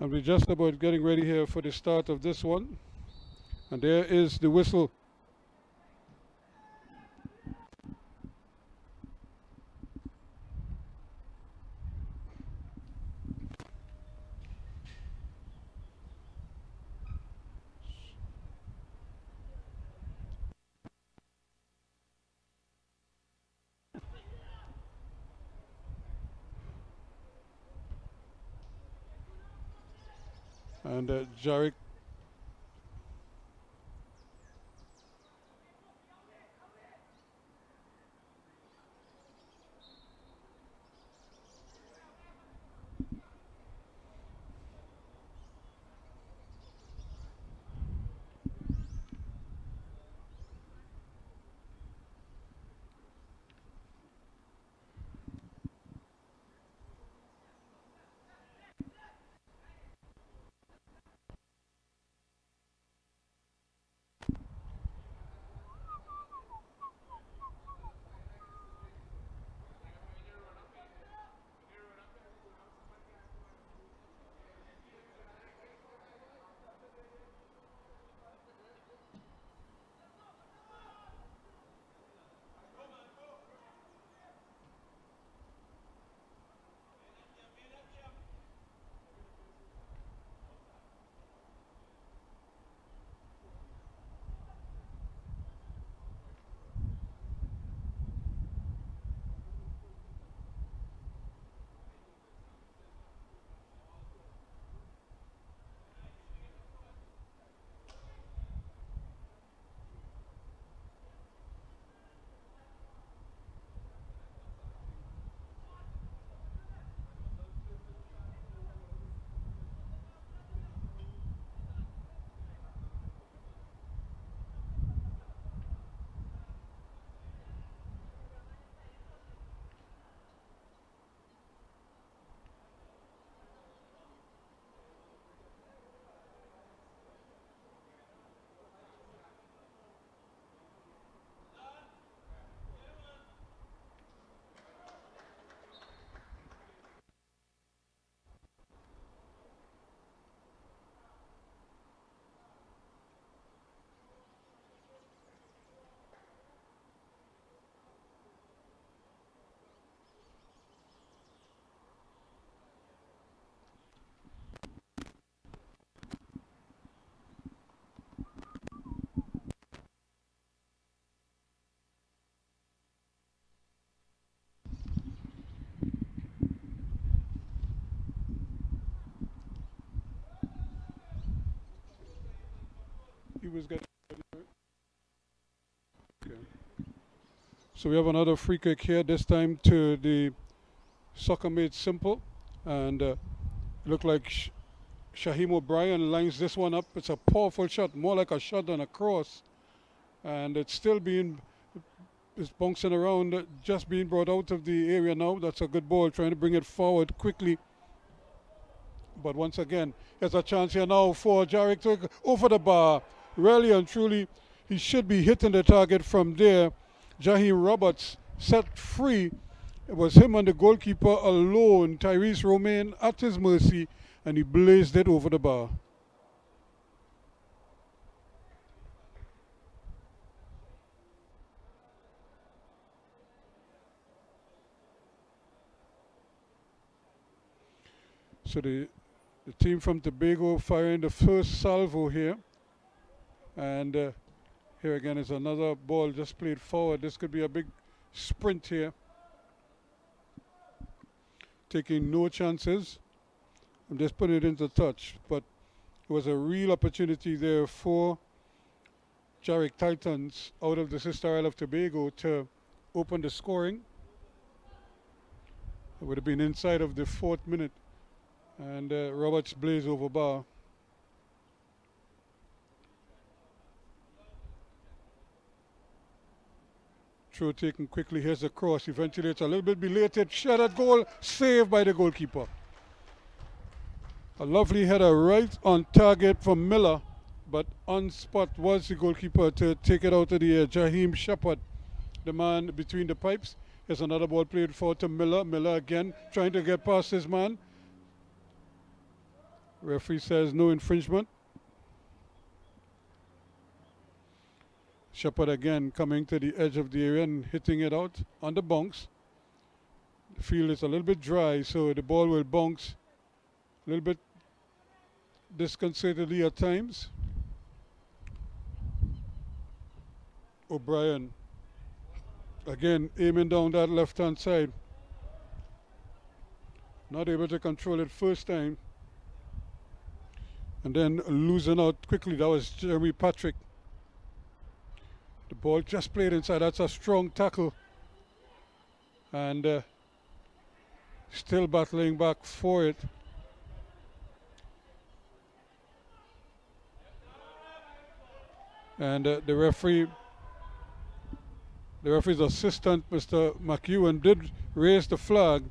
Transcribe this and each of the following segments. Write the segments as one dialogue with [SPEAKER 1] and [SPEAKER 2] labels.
[SPEAKER 1] And we're just about getting ready here for the start of this one. And there is the whistle. And Jaric. He was getting. Okay. So we have another free kick here, this time to the soccer made simple. And look like Shaheem O'Brien lines this one up. It's a powerful shot, more like a shot than a cross. And it's still it's bouncing around, just being brought out of the area now. That's a good ball, trying to bring it forward quickly. But once again, there's a chance here now for Jaric to go over the bar. Really and truly, he should be hitting the target from there. Jaheim Roberts set free. It was him and the goalkeeper alone. Tyrese Romain at his mercy, and he blazed it over the bar. So the team from Tobago firing the first salvo here. And here again is another ball just played forward. This could be a big sprint here. Taking no chances. I'm just putting it into touch. But it was a real opportunity there for Jaric Titans out of the Sister Isle of Tobago to open the scoring. It would have been inside of the 4th minute. And Roberts blaze over bar. Throw taken quickly. Here's the cross. Eventually it's a little bit belated. Shot at goal. Saved by the goalkeeper. A lovely header right on target from Miller. But on spot was the goalkeeper to take it out of the air. Jaheim Shepard, the man between the pipes. Here's another ball played forward to Miller. Miller again trying to get past his man. Referee says no infringement. Shepard again coming to the edge of the area and hitting it out on the bounce. The field is a little bit dry, so the ball will bounce a little bit disconcertedly at times. O'Brien again aiming down that left-hand side. Not able to control it first time. And then losing out quickly. That was Jeremy Patrick. The ball just played inside. That's a strong tackle. And still battling back for it. And the referee's assistant, Mr. McEwen, did raise the flag,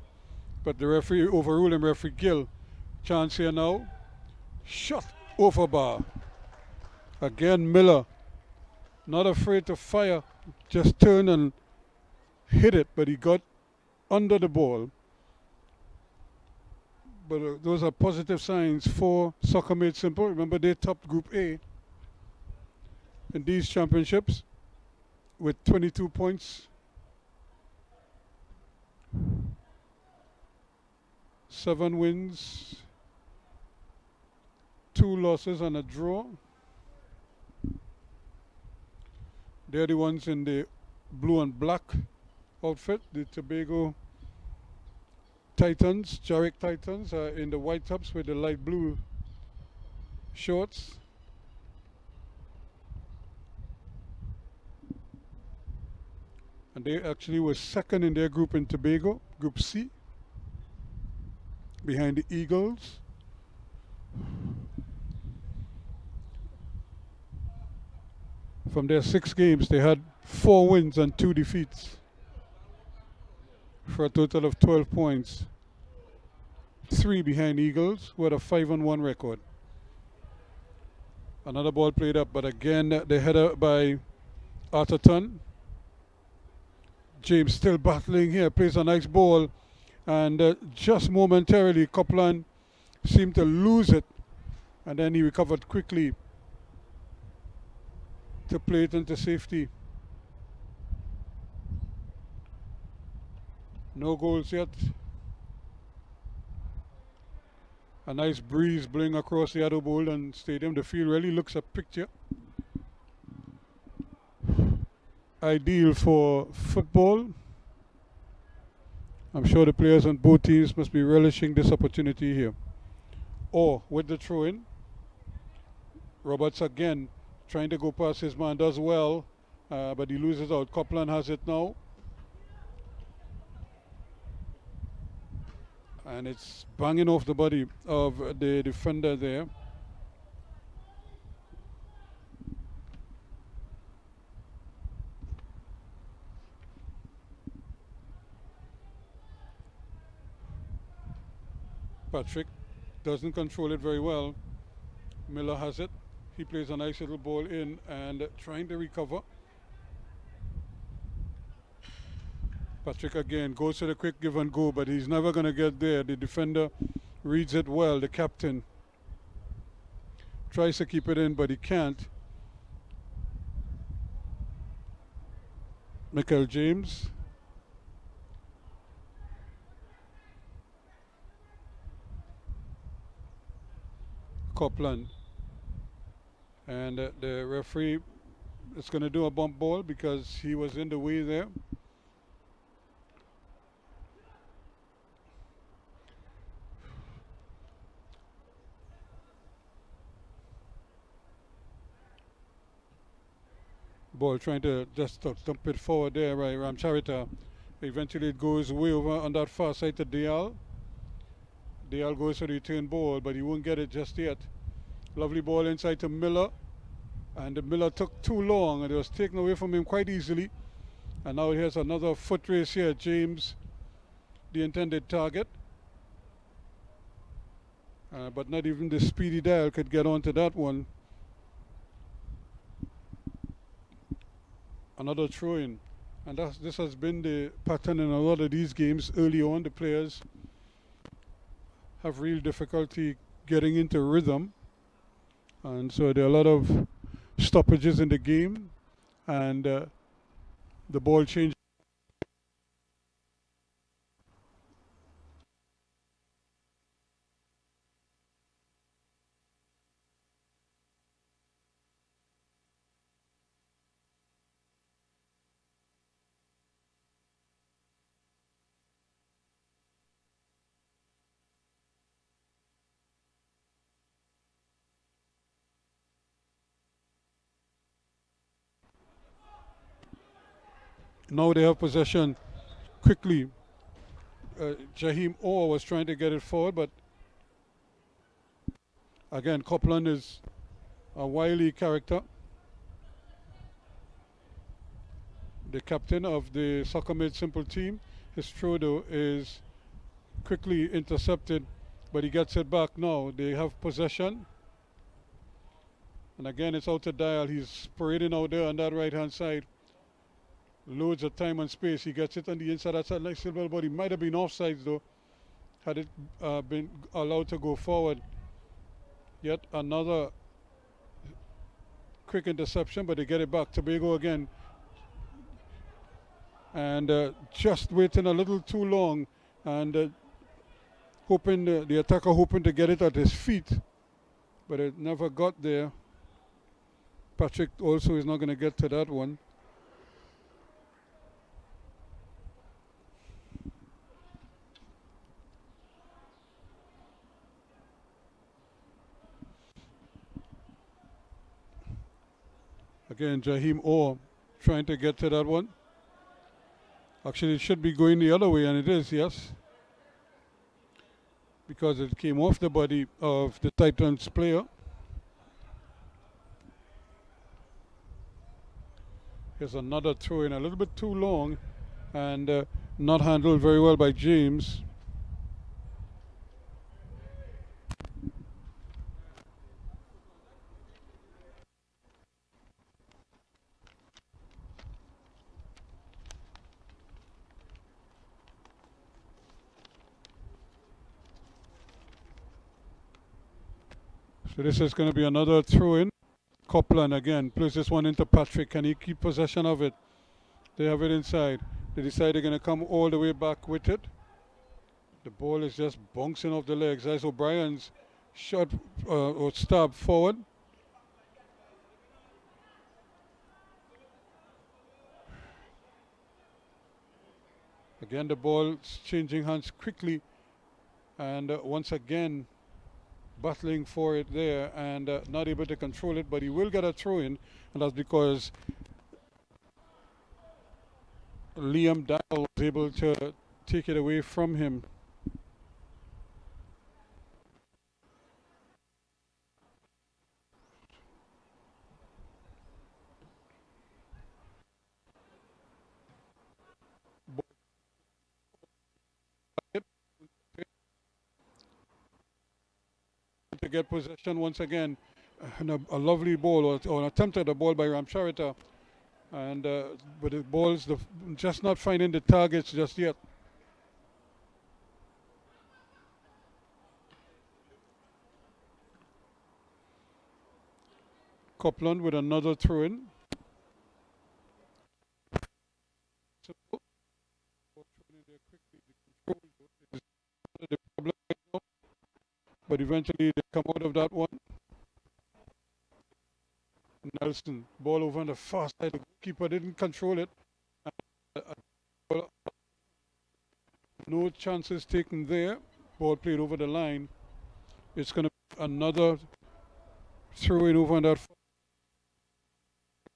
[SPEAKER 1] but the referee overruled him, Referee Gill. Chance here now. Shot over bar. Again, Miller, not afraid to fire, just turned and hit it, but he got under the ball. But those are positive signs for Soccer Made Simple. Remember, they topped Group A in these championships with 22 points. 7 wins, 2 losses and a draw. They're the ones in the blue and black outfit. The Tobago Titans, Jaric Titans, are in the white tops with the light blue shorts. And they actually were second in their group in Tobago, Group C, behind the Eagles. From their 6 games, they had 4 wins and 2 defeats for a total of 12 points. 3 behind Eagles with a 5-1 record. Another ball played up, but again the header by Atherton. James still battling here, plays a nice ball, and just momentarily Copeland seemed to lose it, and then he recovered quickly to play it into safety. No goals yet. A nice breeze blowing across the Boldon Stadium. The field really looks a picture. Ideal for football. I'm sure the players on both teams must be relishing this opportunity here. Or with the throw-in, Roberts again trying to go past his man, does well, but he loses out. Copeland has it now. And it's banging off the body of the defender there. Patrick doesn't control it very well. Miller has it. He plays a nice little ball in and trying to recover. Patrick again goes to the quick give and go, but he's never going to get there. The defender reads it well. The captain tries to keep it in, but he can't. Michael James. Copeland. And the referee is going to do a bump ball because he was in the way there. Ball trying to just dump it forward there, right? Ramcharita. Eventually it goes way over on that far side to Dial. Dial goes for the return ball, but he won't get it just yet. Lovely ball inside to Miller. And Miller took too long and it was taken away from him quite easily. And now here's another foot race here. James, the intended target. But not even the speedy Dial could get onto that one. Another throw-in, and this has been the pattern in a lot of these games. Early on, the players have real difficulty getting into rhythm, and so there are a lot of stoppages in the game, and the ball change. Now they have possession quickly. Jaheim Orr was trying to get it forward, but again, Copeland is a wily character. The captain of the Soccer Made Simple team. His throw though is quickly intercepted, but he gets it back now. They have possession. And again, it's out to Dial. He's parading out there on that right-hand side. Loads of time and space. He gets it on the inside. That's a nice little ball. He might have been offsides though, had it been allowed to go forward. Yet another quick interception, but they get it back. Tobago again. And just waiting a little too long, and hoping the attacker hoping to get it at his feet, but it never got there. Patrick also is not going to get to that one. Again, Jaheim Orr trying to get to that one. Actually, it should be going the other way, and it is, yes. Because it came off the body of the Titans player. Here's another throw in, a little bit too long, and not handled very well by James. So this is going to be another throw in. Copeland again plays this one into Patrick. Can he keep possession of it? They have it inside. They decide they're going to come all the way back with it. The ball is just bouncing off the legs. As O'Brien's shot or stab forward. Again, the ball changing hands quickly, and once again battling for it there, and not able to control it, but he will get a throw in, and that's because Liam Dial was able to take it away from him. To get possession once again, and a lovely ball or an attempt at a ball by Ramcharita, and but the ball's just not finding the targets just yet. Copeland with another throw in. The problem right now, but eventually they come out of that one. Nelson, ball over on the far side. The keeper didn't control it. No chances taken there. Ball played over the line. It's going to be another throw in over on that.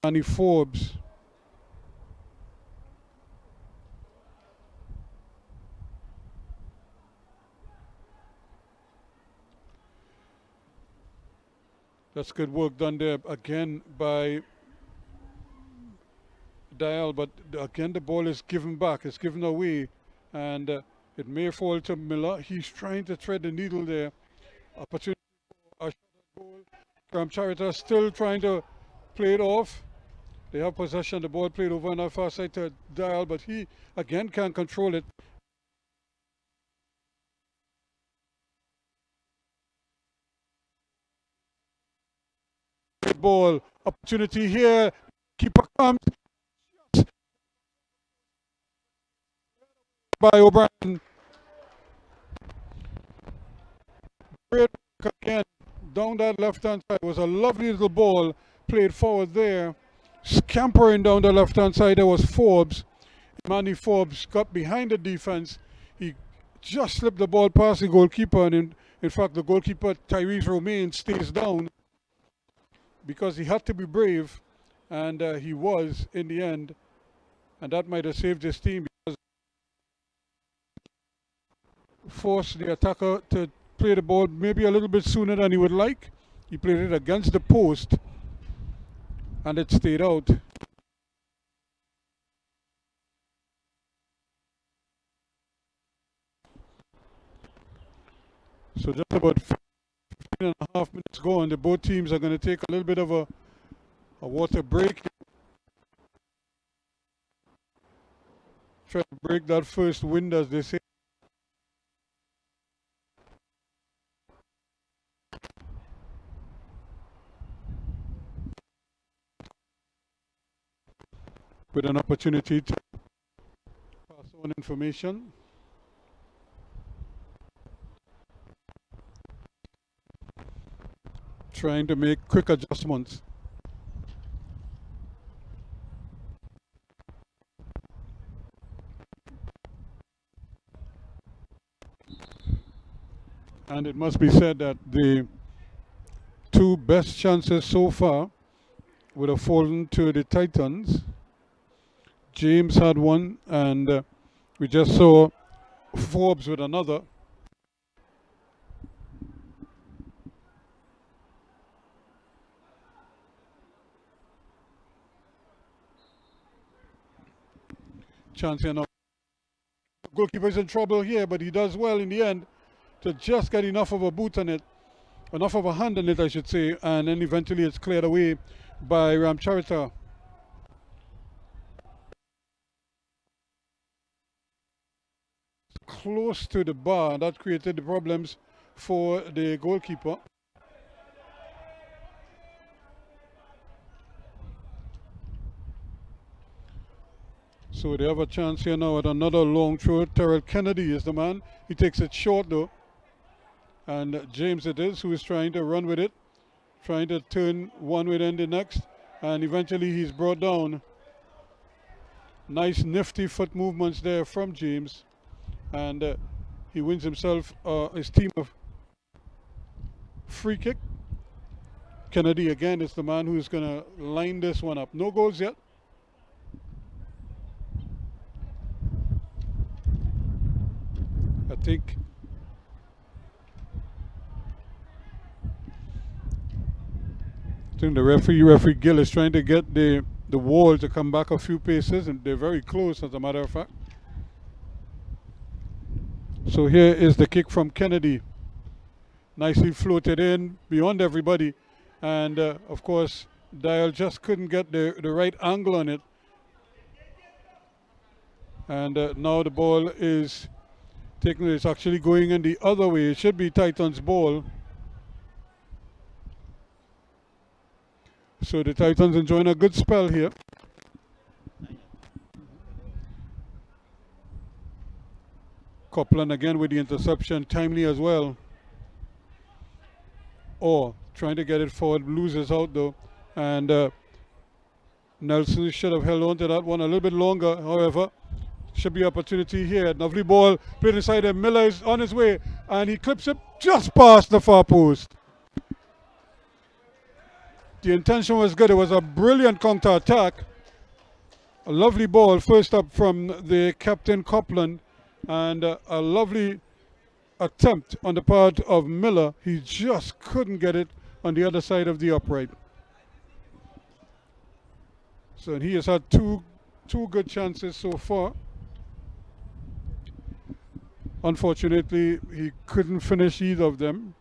[SPEAKER 1] Danny Forbes. That's good work done there again by Dial, but again the ball is given back. It's given away, and it may fall to Miller. He's trying to thread the needle there. Opportunity for a shot at goal. Ramcharita still trying to play it off. They have possession. The ball played over on the far side to Dial, but he again can't control it. ball. Opportunity here. Keeper comes by O'Brien. Great work again down that left-hand side. It was a lovely little ball played forward there. Scampering down the left-hand side, there was Forbes. Manny Forbes got behind the defense. He just slipped the ball past the goalkeeper, and in fact, the goalkeeper, Tyrese Romain, stays down because he had to be brave, and he was in the end, and that might have saved his team because forced the attacker to play the ball maybe a little bit sooner than he would like. He played it against the post, and it stayed out. So just about 15.5 minutes gone, the both teams are going to take a little bit of a water break. Try to break that first wind, as they say. With an opportunity to pass on information. Trying to make quick adjustments. And it must be said that the two best chances so far would have fallen to the Titans. James had one, and we just saw Forbes with another. Chance here now. Goalkeeper's in trouble here, but he does well in the end to just get enough of a boot on it, enough of a hand on it, I should say, and then eventually it's cleared away by Ramcharita. Close to the bar, and that created the problems for the goalkeeper. So they have a chance here now at another long throw. Terrell Kennedy is the man. He takes it short though. And James it is who is trying to run with it, trying to turn one way and the next, and eventually he's brought down. Nice nifty foot movements there from James, and he wins himself his team of free kick. Kennedy again is the man who's going to line this one up. No goals yet. I think the referee Gill is trying to get the wall to come back a few paces, and they're very close as a matter of fact. So here is the kick from Kennedy. Nicely floated in beyond everybody, and of course Dial just couldn't get the right angle on it, and now the ball is taking, it's actually going in the other way. It should be Titans' ball. So the Titans enjoying a good spell here. Copeland again with the interception, timely as well. Or trying to get it forward, loses out though. And Nelson should have held on to that one a little bit longer. However, should be opportunity here. Lovely ball played inside there. Miller is on his way, and he clips it just past the far post. The intention was good. It was a brilliant counter attack. A lovely ball first up from the captain Copeland, and a lovely attempt on the part of Miller. He just couldn't get it on the other side of the upright. So he has had two good chances so far. Unfortunately, he couldn't finish either of them.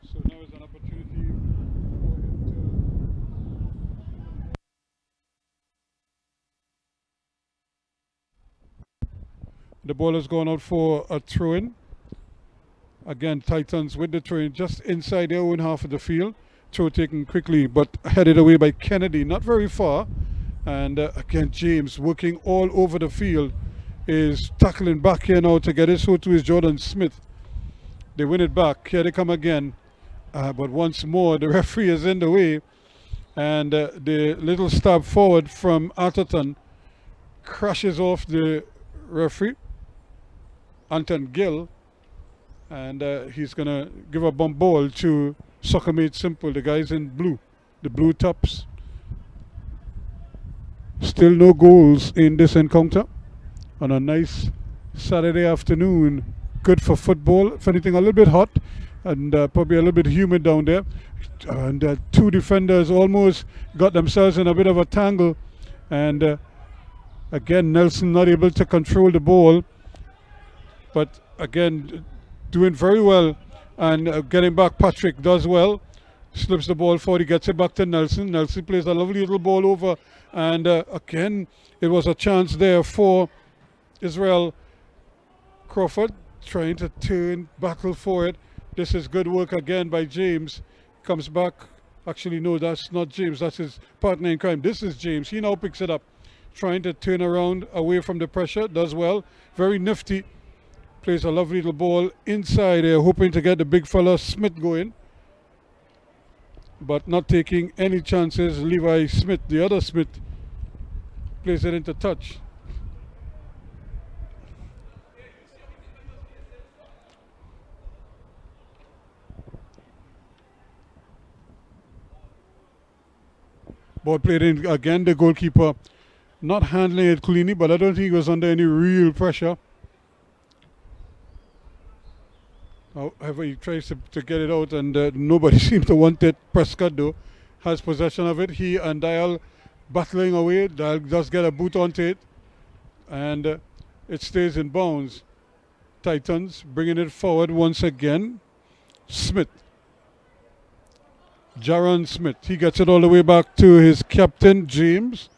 [SPEAKER 1] So now is an opportunity for him The ball has gone out for a throw-in. Again, Titans with the throw-in just inside their own half of the field. Throw taken quickly, but headed away by Kennedy, not very far. And again, James working all over the field is tackling back here now to get it. So too is Jordan Smith. They win it back. Here they come again. But once more, the referee is in the way. And the little stab forward from Atherton crashes off the referee, Anton Gill. And he's going to give a bump ball to Soccer Made Simple, the guys in blue, the blue tops. Still no goals in this encounter on a nice Saturday afternoon. Good for football. If anything, a little bit hot and probably a little bit humid down there. And two defenders almost got themselves in a bit of a tangle. And again, Nelson not able to control the ball. But again, doing very well. And getting back, Patrick does well. Slips the ball forward, he gets it back to Nelson. Nelson plays a lovely little ball over. And again, it was a chance there for Israel Crawford, trying to turn, battle for it. This is good work again by James. Comes back. Actually, no, that's not James. That's his partner in crime. This is James. He now picks it up. Trying to turn around away from the pressure. Does well. Very nifty. Plays a lovely little ball inside there, hoping to get the big fella Smith going. But not taking any chances. Levi Smith, the other Smith, plays it into touch. Ball played in again. The goalkeeper not handling it cleanly, but I don't think he was under any real pressure. However, he tries to get it out, and nobody seems to want it. Prescott, though, has possession of it. He and Dial battling away. Dial does get a boot onto it, and it stays in bounds. Titans bringing it forward once again. Smith. Jaron Smith. He gets it all the way back to his captain, James.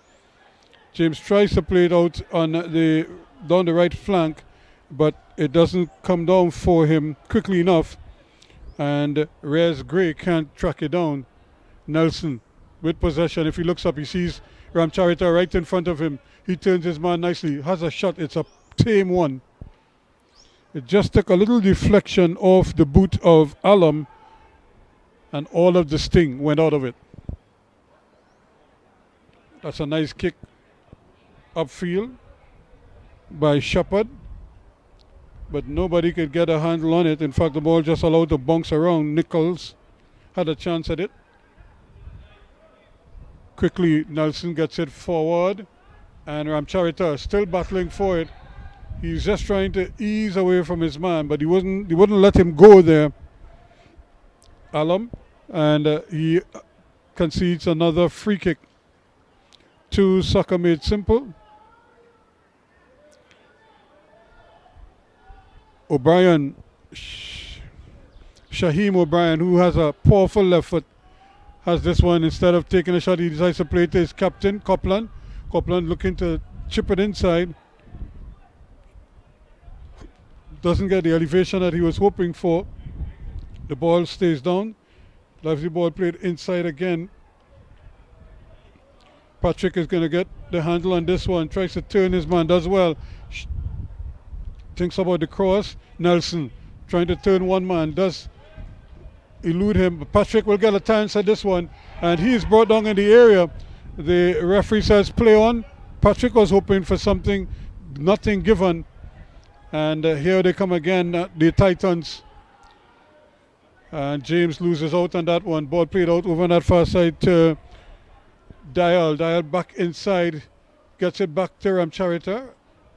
[SPEAKER 1] James tries to play it out on down the right flank, but it doesn't come down for him quickly enough. And Reyes Gray can't track it down. Nelson with possession. If he looks up, he sees Ramcharita right in front of him. He turns his man nicely. Has a shot. It's a tame one. It just took a little deflection off the boot of Alum, and all of the sting went out of it. That's a nice kick upfield by Shepard, but nobody could get a handle on it. In fact, the ball just allowed to bounce around. Nichols had a chance at it. Quickly, Nelson gets it forward, and Ramcharita still battling for it. He's just trying to ease away from his man, but he wouldn't let him go there. Alum, and he concedes another free kick to Soccer Made Simple. O'Brien, Shaheem O'Brien, who has a powerful left foot, has this one. Instead of taking a shot, he decides to play it to his captain, Copeland. Copeland looking to chip it inside. Doesn't get the elevation that he was hoping for. The ball stays down. Lively ball played inside again. Patrick is going to get the handle on this one. Tries to turn his man. Does well. Thinks about the cross. Nelson trying to turn one man. Does elude him. But Patrick will get a chance at this one. And he is brought down in the area. The referee says play on. Patrick was hoping for something. Nothing given. And here they come again. The Titans. And James loses out on that one. Ball played out over on that far side to Dial. Dial back inside. Gets it back to Ramcharita.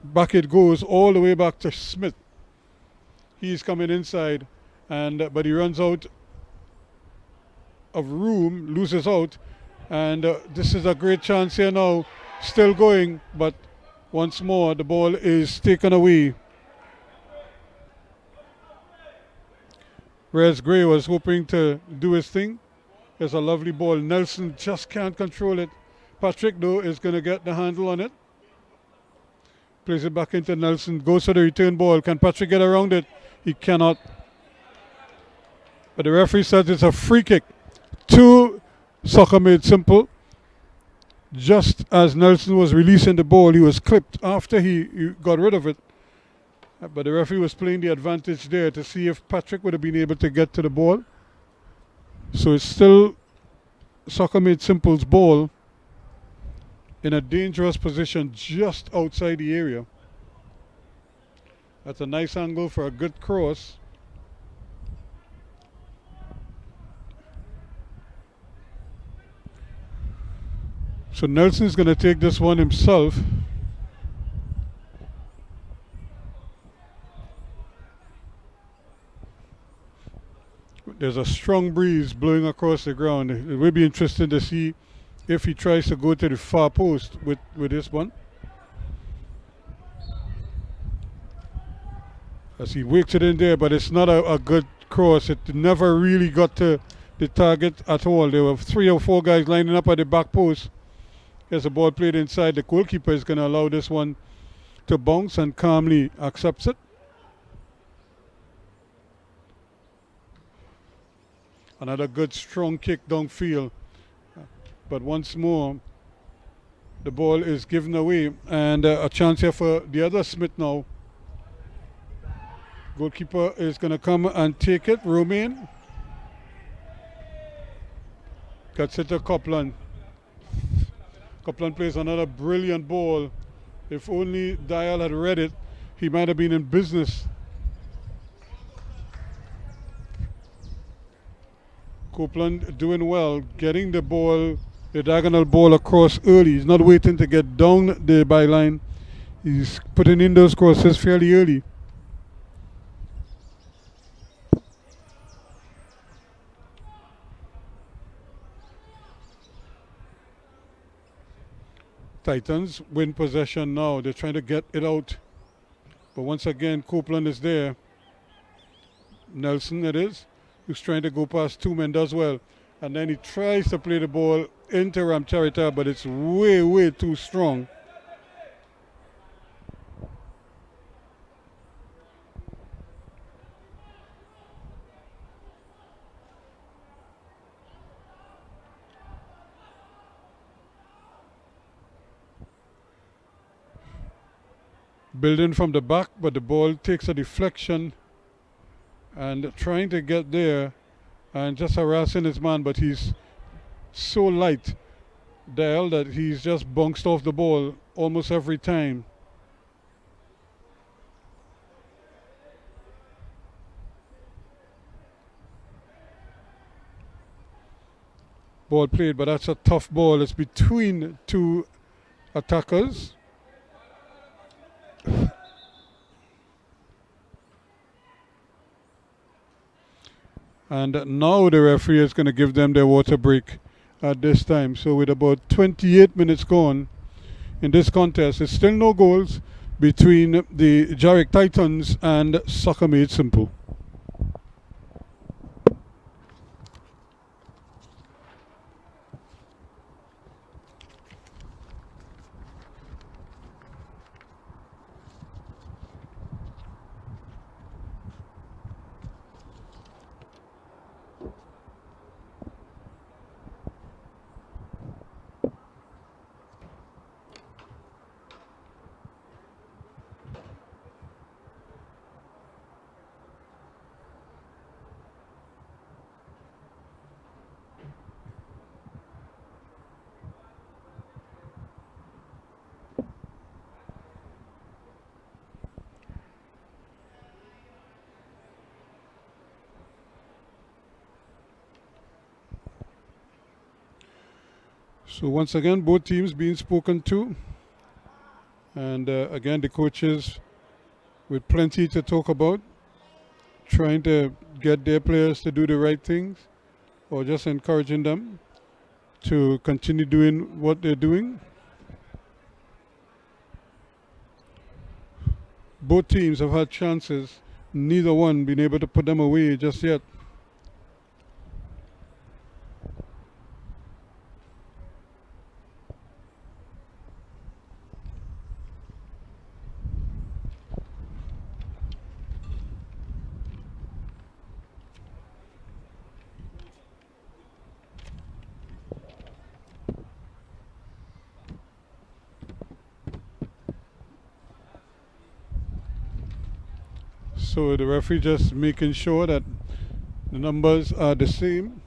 [SPEAKER 1] Back it goes all the way back to Smith. He's coming inside. But he runs out of room. Loses out. And this is a great chance here now. Still going. But once more the ball is taken away. Reyes Gray was hoping to do his thing. There's a lovely ball. Nelson just can't control it. Patrick, though, is going to get the handle on it. Plays it back into Nelson. Goes for the return ball. Can Patrick get around it? He cannot. But the referee says it's a free kick to Soccer Made Simple. Just as Nelson was releasing the ball, he was clipped after he got rid of it. But the referee was playing the advantage there to see if Patrick would have been able to get to the ball. So it's still Soccer Made Simple's ball in a dangerous position just outside the area. That's a nice angle for a good cross. So Nelson's going to take this one himself. There's a strong breeze blowing across the ground. It will be interesting to see if he tries to go to the far post with this one. As he wakes it in there, but it's not a good cross. It never really got to the target at all. There were 3 or 4 guys lining up at the back post. As the ball played inside, the goalkeeper is going to allow this one to bounce and calmly accepts it. Another good strong kick downfield. But once more, the ball is given away. And a chance here for the other Smith now. Goalkeeper is going to come and take it. Romain. Gets it to Copeland. Copeland plays another brilliant ball. If only Dial had read it, he might have been in business. Copeland doing well, getting the ball, the diagonal ball across early. He's not waiting to get down the byline. He's putting in those crosses fairly early. Titans win possession now. They're trying to get it out. But once again, Copeland is there. Nelson it is, who's trying to go past 2 men, does well. And then he tries to play the ball into Ramcharita, but it's way, way too strong. Building from the back, but the ball takes a deflection and trying to get there and just harassing his man, but he's so light, Dale, that he's just bounced off the ball almost every time. Ball played, but that's a tough ball. It's between 2 attackers. And now the referee is going to give them their water break at this time. So with about 28 minutes gone in this contest, it's still no goals between the Jaric Titans and Soccer Made Simple. So once again, both teams being spoken to. And again, the coaches with plenty to talk about, trying to get their players to do the right things or just encouraging them to continue doing what they're doing. Both teams have had chances, neither one been able to put them away just yet. So the referee just making sure that the numbers are the same.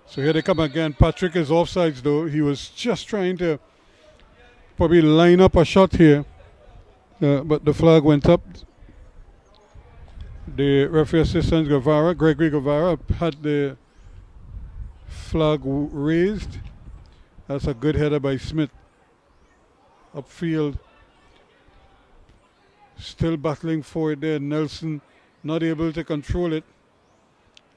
[SPEAKER 1] So here they come again. Patrick is offsides though. He was just trying to probably line up a shot here. But the flag went up. The referee assistant Gregory Guevara, had the flag raised. That's a good header by Smith. Upfield. Still battling for it there. Nelson not able to control it.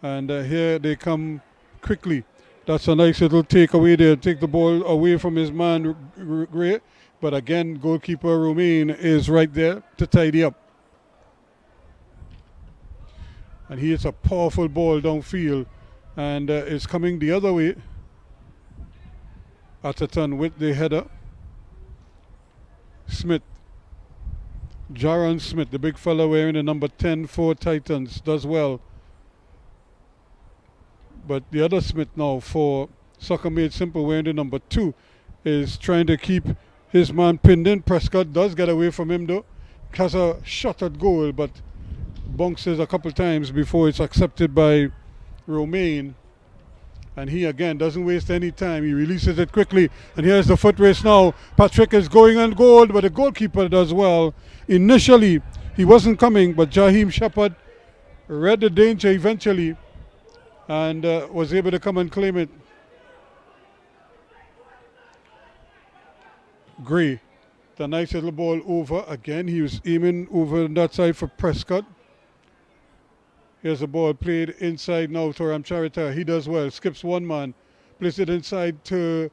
[SPEAKER 1] And here they come quickly. That's a nice little takeaway there. Take the ball away from his man, Gray. But again, goalkeeper Romain is right there to tidy up. And he hits a powerful ball downfield. And it's coming the other way. Atherton with the header. Smith. Jaron Smith, the big fella wearing the number 10 for Titans, does well. But the other Smith now for Soccer Made Simple wearing the number 2 is trying to keep his man pinned in. Prescott does get away from him though. Has a shot at goal but bounces a couple times before it's accepted by Romain. And he again doesn't waste any time. He releases it quickly. And here's the foot race now. Patrick is going on goal, but the goalkeeper does well. Initially, he wasn't coming, but Jaheim Shepard read the danger eventually and was able to come and claim it. Gray, the nice little ball over. Again, he was aiming over on that side for Prescott. Here's the ball played inside now to Ramcharita. He does well. Skips one man. Plays it inside to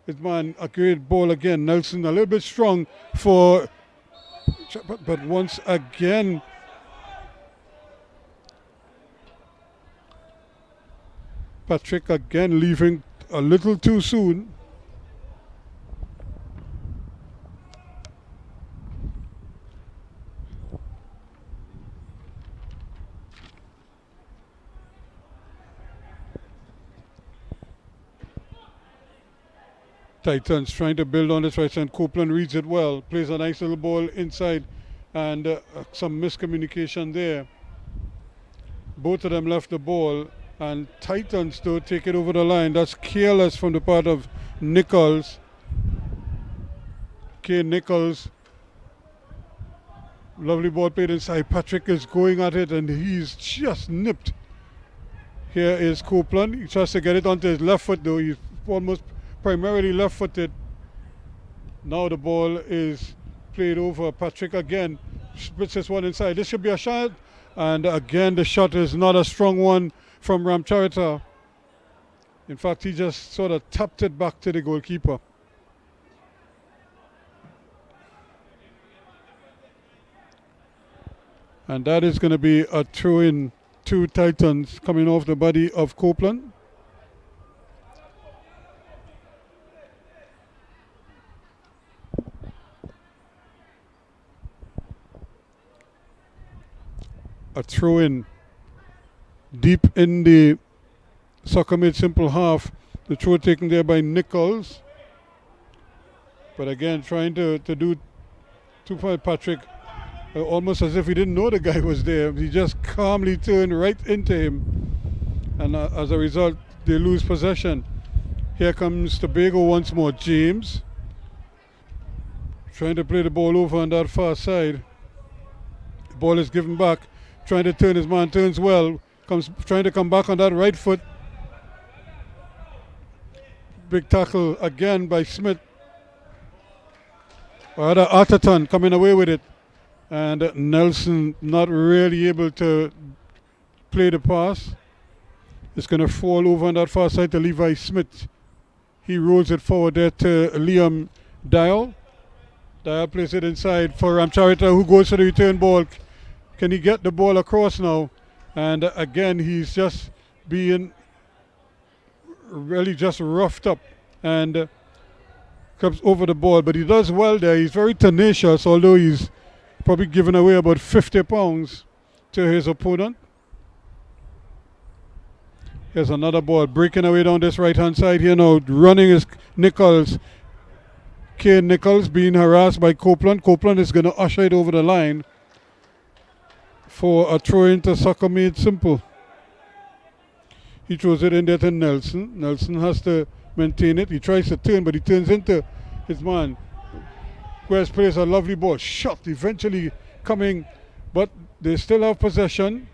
[SPEAKER 1] his man. A great ball again. Nelson a little bit strong for... But once again... Patrick again leaving a little too soon. Titans trying to build on this right side. Copeland reads it well. Plays a nice little ball inside. And some miscommunication there. Both of them left the ball. And Titans though take it over the line. That's careless from the part of Nichols. K. Nichols. Lovely ball played inside. Patrick is going at it and he's just nipped. Here is Copeland. He tries to get it onto his left foot though. He's almost primarily left-footed. Now the ball is played over. Patrick again splits this one inside. This should be a shot. And again, the shot is not a strong one from Ramcharita. In fact, he just sort of tapped it back to the goalkeeper. And that is going to be a throw-in to Titans coming off the body of Copeland. A throw-in deep in the Soccer Made Simple half. The throw taken there by Nichols. But again, trying to do too far. Patrick, almost as if he didn't know the guy was there. He just calmly turned right into him. And as a result, they lose possession. Here comes Tobago once more. James trying to play the ball over on that far side. The ball is given back. Trying to turn his man, turns well, trying to come back on that right foot. Big tackle again by Smith. Rather Atherton coming away with it. And Nelson not really able to play the pass. It's going to fall over on that far side to Levi Smith. He rolls it forward there to Liam Dial. Dial plays it inside for Ramcharita, who goes for the return ball. Can he get the ball across now? And again, he's just being really just roughed up and comes over the ball. But he does well there. He's very tenacious, although he's probably giving away about 50 pounds to his opponent. Here's another ball breaking away down this right hand side here now. Running is Nichols. Kane Nichols being harassed by Copeland. Copeland is going to usher it over the line for a throw into soccer made simple. He throws it in there to Nelson. Nelson has to maintain it. He tries to turn, but he turns into his man. Quest plays a lovely ball. Shot eventually coming, but they still have possession.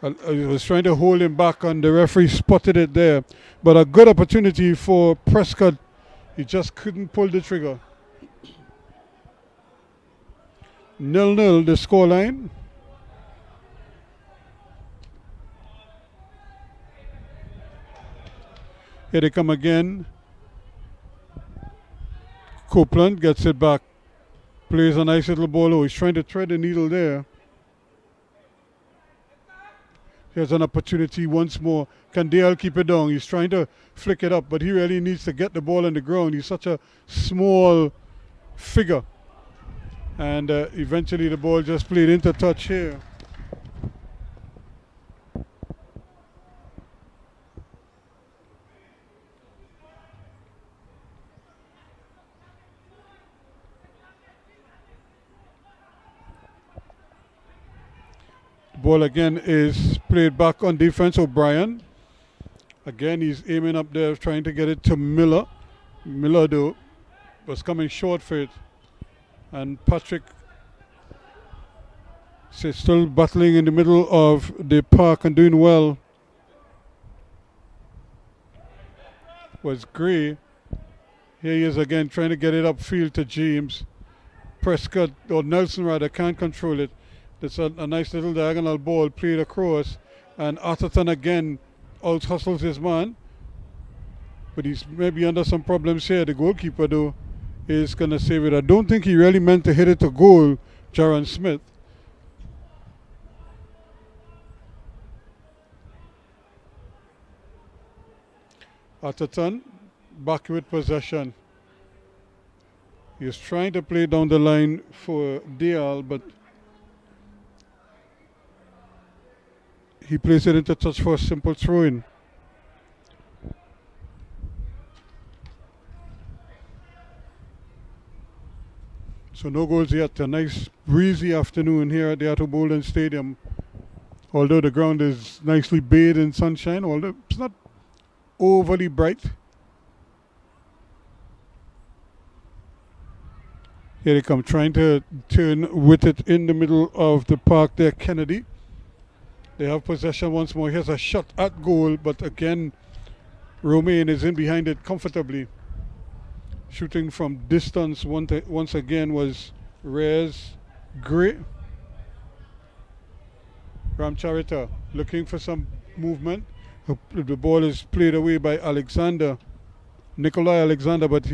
[SPEAKER 1] I was trying to hold him back, and the referee spotted it there. But a good opportunity for Prescott. He just couldn't pull the trigger. 0-0 the scoreline. Here they come again. Copeland gets it back. Plays a nice little ball. Oh, he's trying to thread the needle there. Here's an opportunity once more. Can Dale keep it down? He's trying to flick it up, but he really needs to get the ball on the ground. He's such a small figure. And eventually the ball just played into touch here. Ball again is played back on defense. O'Brien. Again, he's aiming up there, trying to get it to Miller. Miller, though, was coming short for it. And Patrick is still battling in the middle of the park and doing well. Was Gray. Here he is again, trying to get it upfield to James. Prescott, or Nelson rather, can't control it. It's a nice little diagonal ball played across, and Atherton again out hustles his man, but he's maybe under some problems here. The goalkeeper though is going to save it. I don't think he really meant to hit it to goal, Jaron Smith. Atherton back with possession. He's trying to play down the line for Dial, but he plays it into touch for a simple throw-in. So no goals yet. A nice breezy afternoon here at the Boldon Stadium. Although the ground is nicely bathed in sunshine, although it's not overly bright. Here they come, trying to turn with it in the middle of the park there, Kennedy. They have possession once more. Here's a shot at goal, but again, Romain is in behind it comfortably. Shooting from distance once again was Reyes Gray. Ramcharita looking for some movement. The ball is played away by Nikolai Alexander, but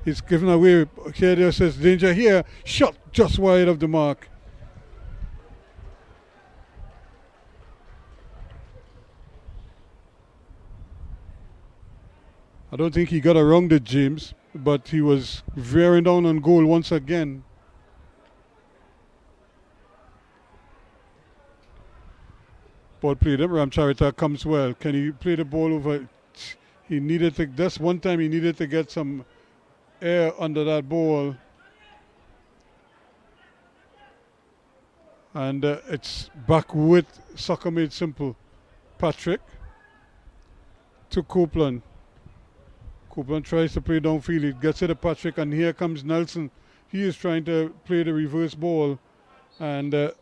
[SPEAKER 1] he's given away. Here there says danger here. Shot just wide of the mark. I don't think he got around it, James, but he was veering down on goal once again. Ball played up. Ramcharita comes well. Can he play the ball over? He needed to, that's one time he needed to get some air under that ball. And it's back with Soccer Made Simple. Patrick to Copeland. Copeland tries to play downfield. He gets it to Patrick, and here comes Nelson. He is trying to play the reverse ball. And a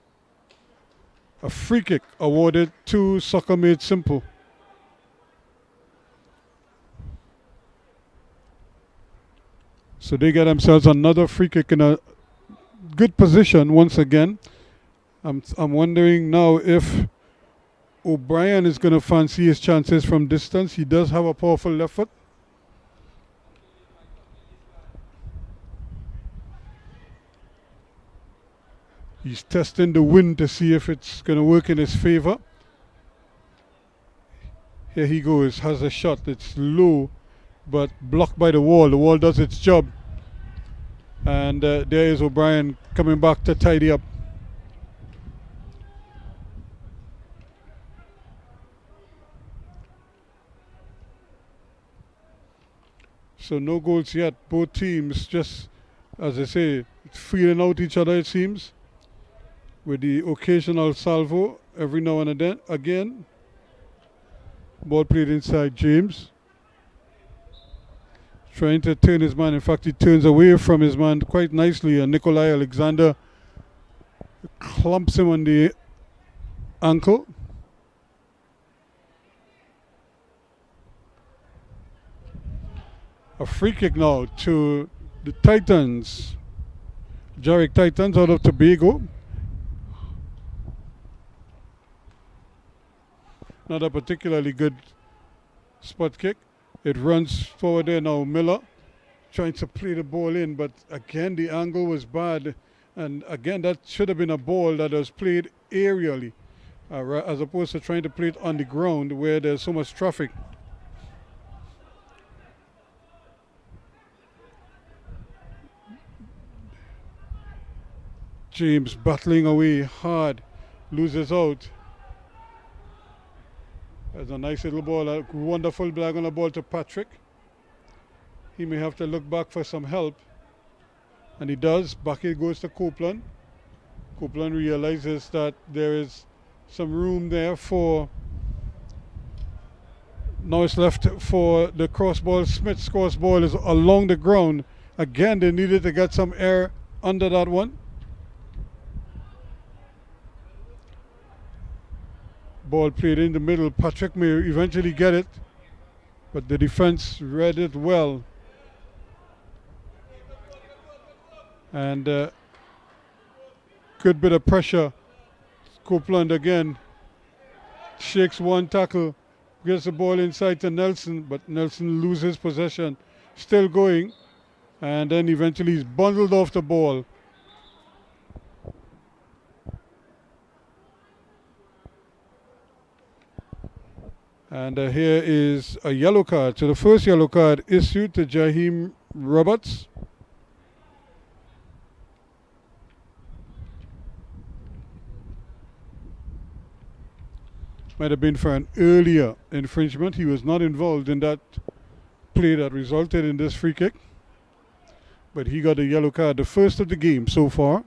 [SPEAKER 1] free kick awarded to Soccer Made Simple. So they get themselves another free kick in a good position once again. I'm wondering now if O'Brien is going to fancy his chances from distance. He does have a powerful left foot. He's testing the wind to see if it's going to work in his favor. Here he goes, has a shot. It's low, but blocked by the wall. The wall does its job. And there is O'Brien coming back to tidy up. So no goals yet. Both teams just, as I say, feeling out each other, it seems, with the occasional salvo every now and then. Again, ball played inside James. Trying to turn his man. In fact, he turns away from his man quite nicely, and Nikolai Alexander clumps him on the ankle. A free kick now to the Titans. Jaric Titans out of Tobago. Not a particularly good spot kick. It runs forward there now. Miller trying to play the ball in, but again the angle was bad. And again, that should have been a ball that was played aerially, as opposed to trying to play it on the ground where there's so much traffic. James battling away hard, loses out. That's a nice little ball, a wonderful diagonal ball to Patrick. He may have to look back for some help. And he does. Back it goes to Copeland. Copeland realizes that there is some room there for... Now it's left for the cross ball. Smith's cross ball is along the ground. Again, they needed to get some air under that one. Ball played in the middle. Patrick may eventually get it, but the defense read it well. And good bit of pressure. Copeland again shakes one tackle, gets the ball inside to Nelson, but Nelson loses possession. Still going, and then eventually he's bundled off the ball. And here is a yellow card. So the first yellow card issued to Jaheim Roberts. Might have been for an earlier infringement. He was not involved in that play that resulted in this free kick. But he got a yellow card, the first of the game so far.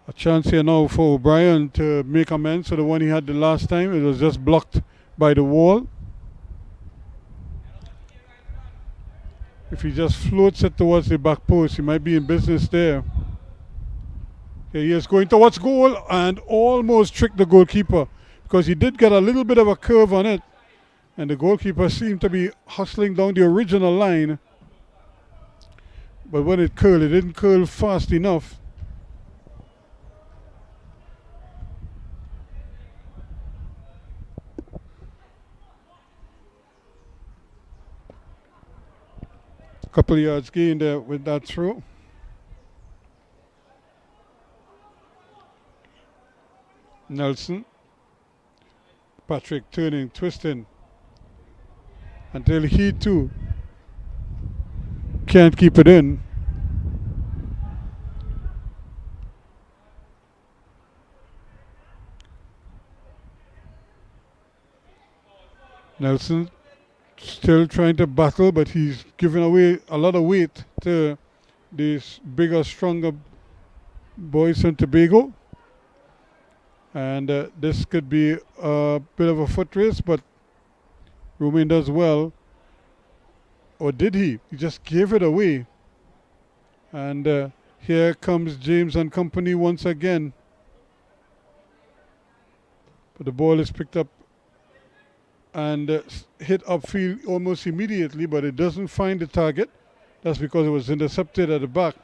[SPEAKER 1] A chance here now for O'Brien to make amends for the one he had the last time. It was just blocked by the wall. If he just floats it towards the back post, he might be in business there. Here he is going towards goal and almost tricked the goalkeeper, because he did get a little bit of a curve on it, and the goalkeeper seemed to be hustling down the original line. But when it curled, it didn't curl fast enough. Couple of yards gain there with that throw. Nelson. Patrick turning, twisting, until he too can't keep it in. Nelson still trying to battle, but he's giving away a lot of weight to these bigger, stronger boys from Tobago. And this could be a bit of a foot race, but Romain does well. Or did he? He just gave it away. And here comes James and company once again. But the ball is picked up and hit upfield almost immediately, but it doesn't find the target. That's because it was intercepted at the back.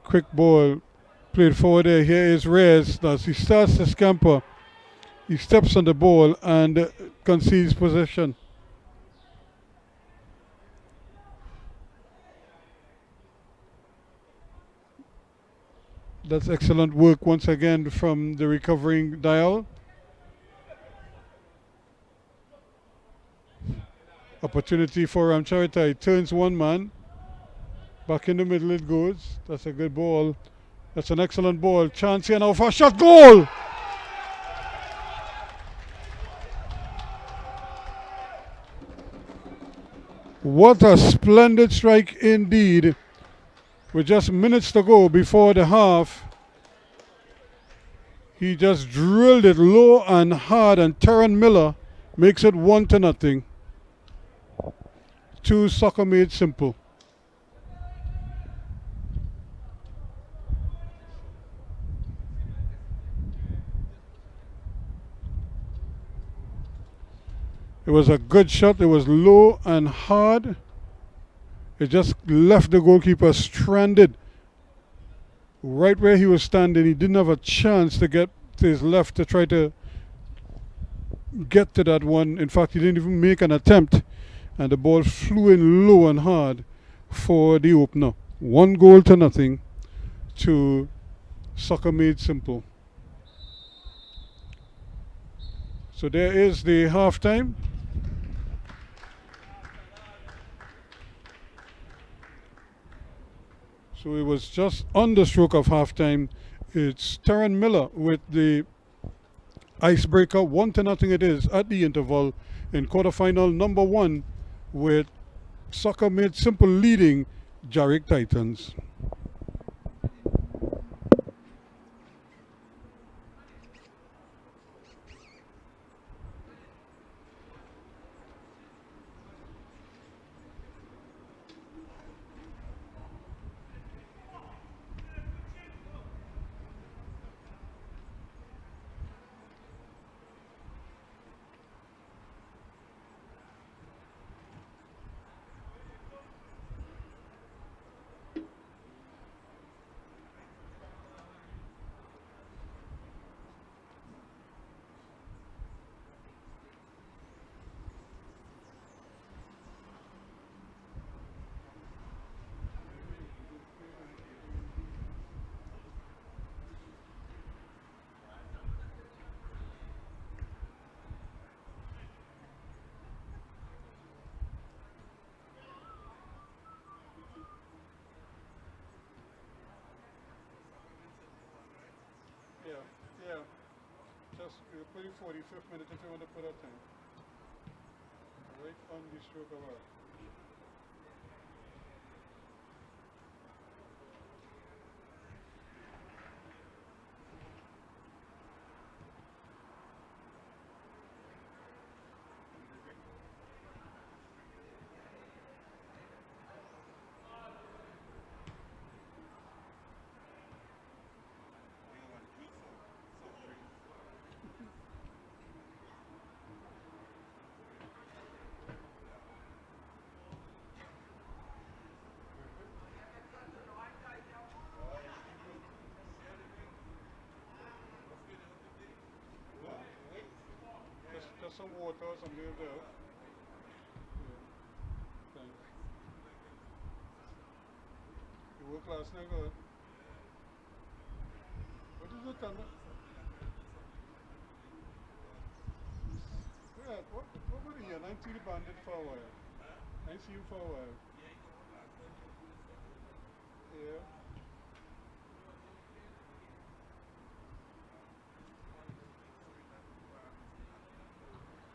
[SPEAKER 1] Quick ball played forward there. Here is Reyes. As he starts to scamper, he steps on the ball and concedes possession. That's excellent work once again from the recovering Dial. Opportunity for Ramcharita. Turns one man. Back in the middle it goes. That's a good ball. That's an excellent ball. Chance here now for a shot. Goal! What a splendid strike indeed. With just minutes to go before the half. He just drilled it low and hard, and Terran Miller makes it 1-0. Two soccer made simple. It was a good shot. It was low and hard. It just left the goalkeeper stranded right where he was standing. He didn't have a chance to get to his left to try to get to that one. In fact, he didn't even make an attempt. And the ball flew in low and hard for the opener. 1-0 to Soccer Made Simple. So there is the halftime. So it was just on the stroke of halftime. It's Terran Miller with the icebreaker. 1-0 it is at the interval in quarterfinal number 1 with Soccer Made Simple leading Jaric Titans. Yeah. Just play 45th minute if you want to put that time. Right on the stroke of our. Just some water or something there. Yeah. Thanks. You work last night, or what is it, Tana? Yeah, what were you? 19 bandit for a while. I see you for a while. Yeah.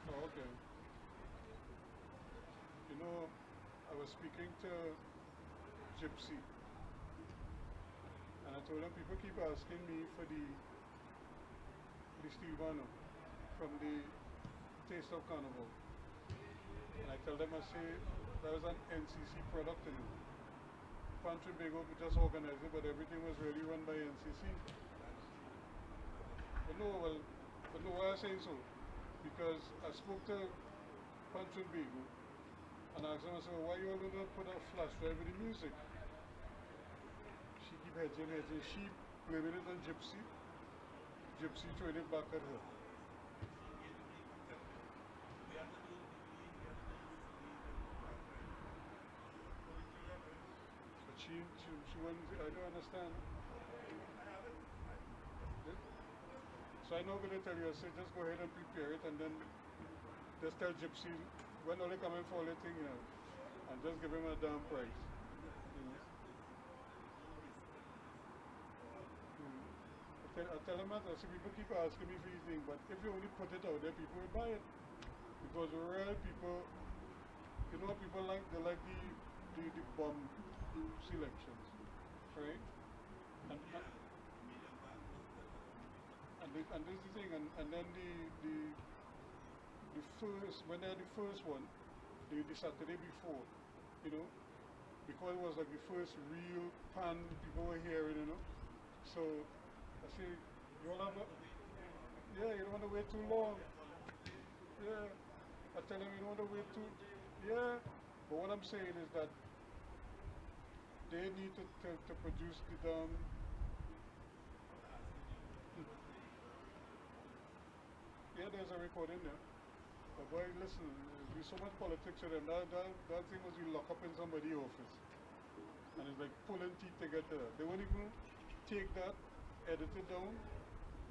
[SPEAKER 1] Oh, okay. You know, I was speaking to Gypsy, and I told him people keep asking me for the Steve Banner from the Taste of Carnival. And I tell them, I say, that was an NCC product, you know. Pantry Bagel just organized it, but everything was really run by NCC. But no, why I saying so? Because I spoke to Pantry Bagel and I asked them, I said, why you all going to put a flash drive with the music? She keep hedging. She blaming it on Gypsy. Gypsy throwing it back at her. But she went, I don't understand. So I'm not going to tell you, I say just go ahead and prepare it and then just tell Gypsy when only coming for all the thing, and just give him a damn price. You know. I tell him that, I say people keep asking me for these things, but if you only put it out there, people will buy it. Because real people, you know what people like? They like the bomb selections, right? And, and this is the thing, and then the first, when they're the first one, the Saturday before, you know, because it was like the first real pan people were hearing, you know. So I say, you don't have to, yeah, you don't want to wait too long. Yeah, I tell them you don't want to wait too, yeah. But what I'm saying is that they need to produce the yeah, there's a record in there. But boy, listen, there's so much politics with them. That thing was you lock up in somebody's office. And it's like pulling teeth to get to that. They won't even take that, edit it down,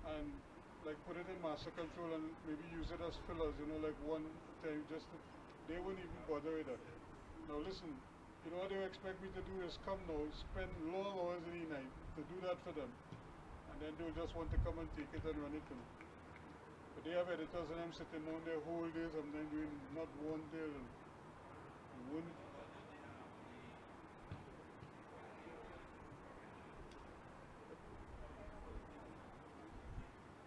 [SPEAKER 1] and like put it in master control and maybe use it as fillers, you know, like one time just to, they wouldn't even bother with that. Now listen, you know what they expect me to do is come now, spend long hours in the night to do that for them. And then they'll just want to come and take it and run it to me. But they have editors and I'm sitting down there whole day, sometimes doing not one day and one.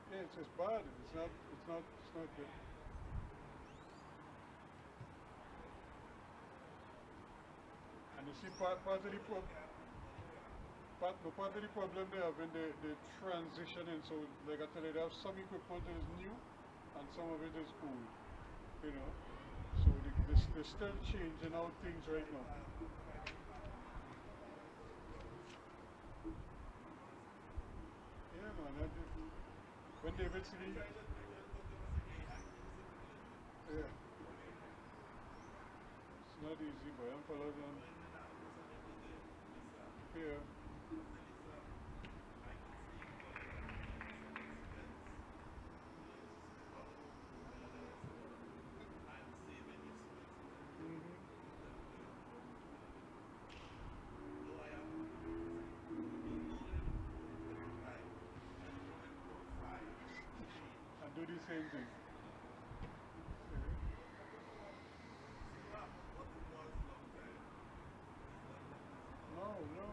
[SPEAKER 1] Yeah, it's bad. It's not good. And you see part of the part of the problem they have when they transitioning. So like I tell you, they have some equipment that is new and some of it is old. You know. So they're still changing out things right now. Yeah man, when David City, yeah, it's not easy, but I'm following yeah. Mm-hmm. And do the same thing. Yeah. No, no.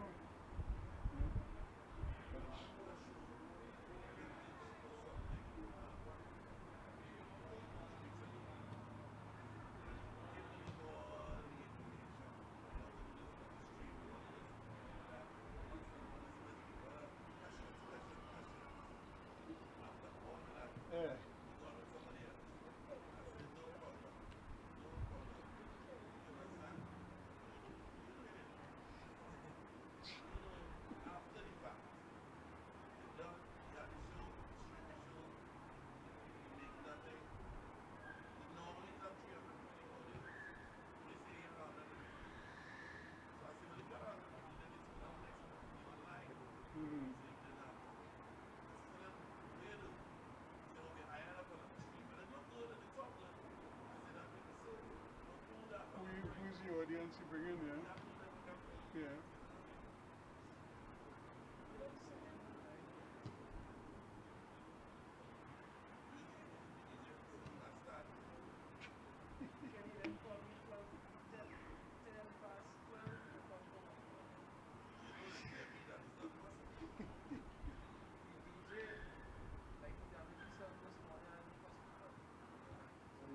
[SPEAKER 1] Yeah. But, yeah. Mm-hmm. Who's the audience you bring in, yeah? Yeah.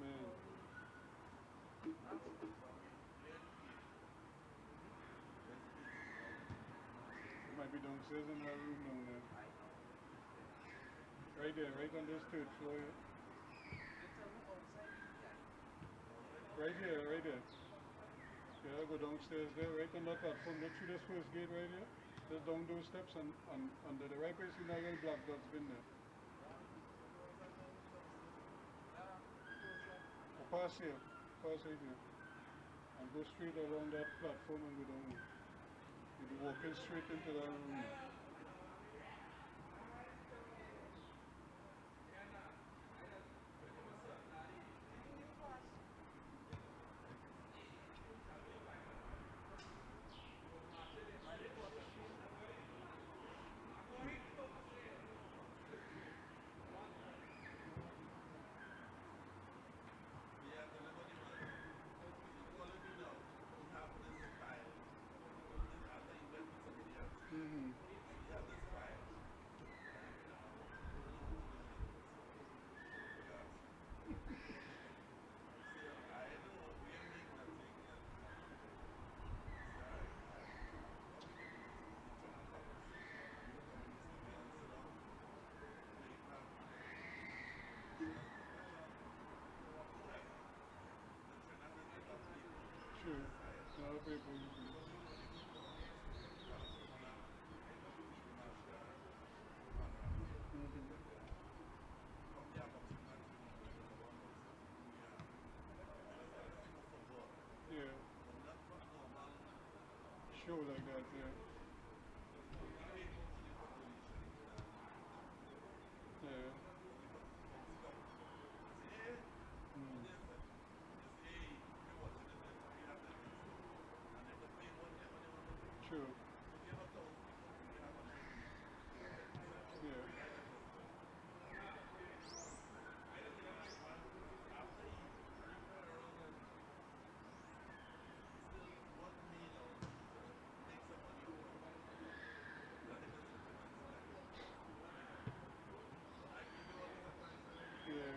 [SPEAKER 1] Man, it might be downstairs in that room down there. Right there, right on this third floor. Right here, right there. Yeah, go downstairs there, right on that platform. Look through this first gate right here. Just down those steps and under the right place, you know, little black dot's been there. Pass here, pass right here. And go straight along that platform and go down. You'll be walking straight into that room. people usually. Mm-hmm. Yeah. Show like that, yeah. Yeah. Mm. True. Yeah. Yeah.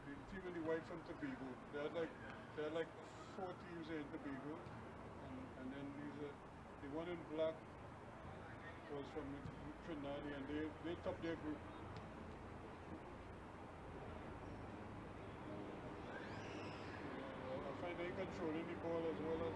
[SPEAKER 1] The team in the white from Tobago. They had like 4 teams in Tobago, and then the one in black was from Trinidad, and they topped their group. I find they controlling the ball as well as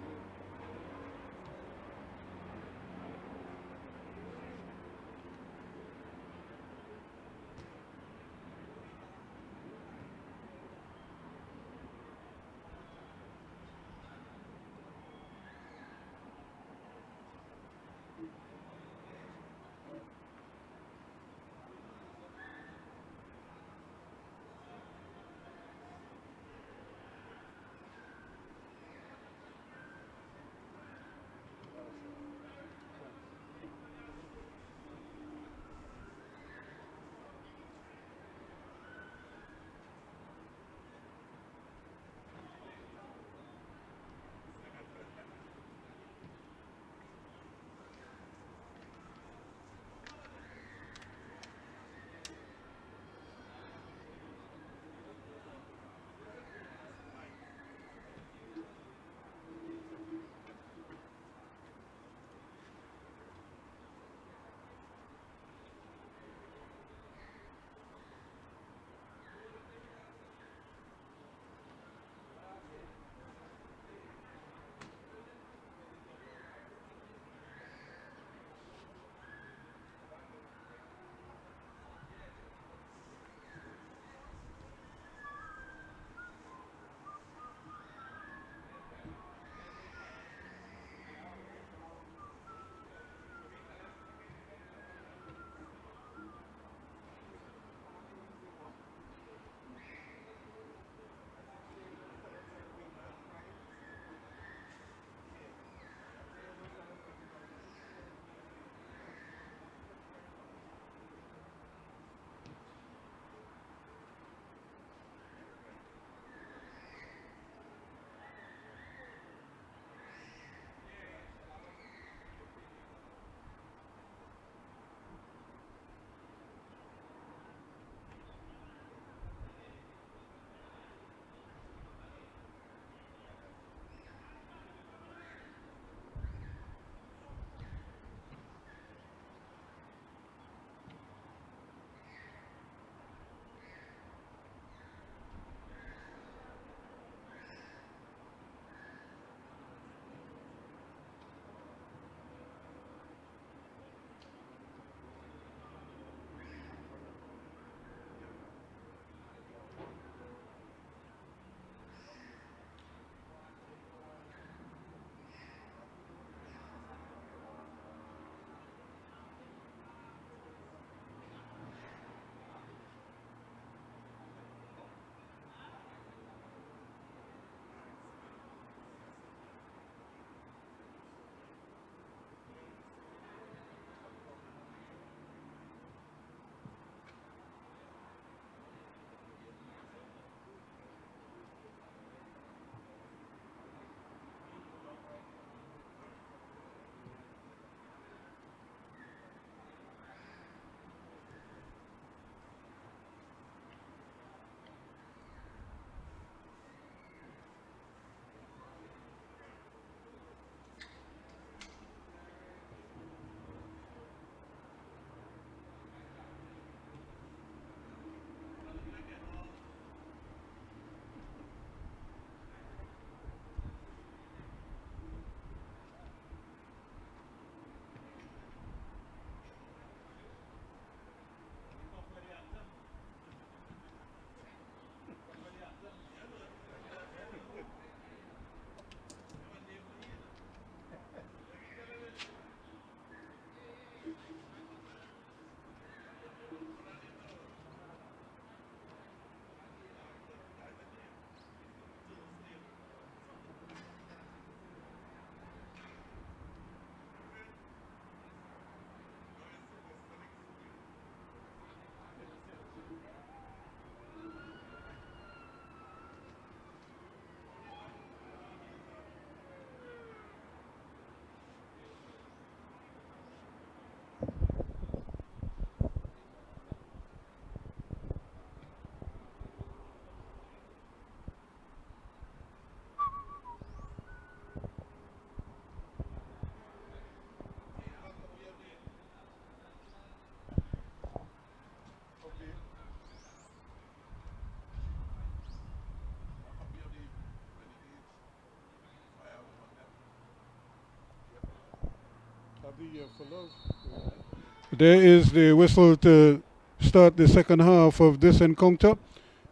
[SPEAKER 1] There is the whistle to start the second half of this encounter.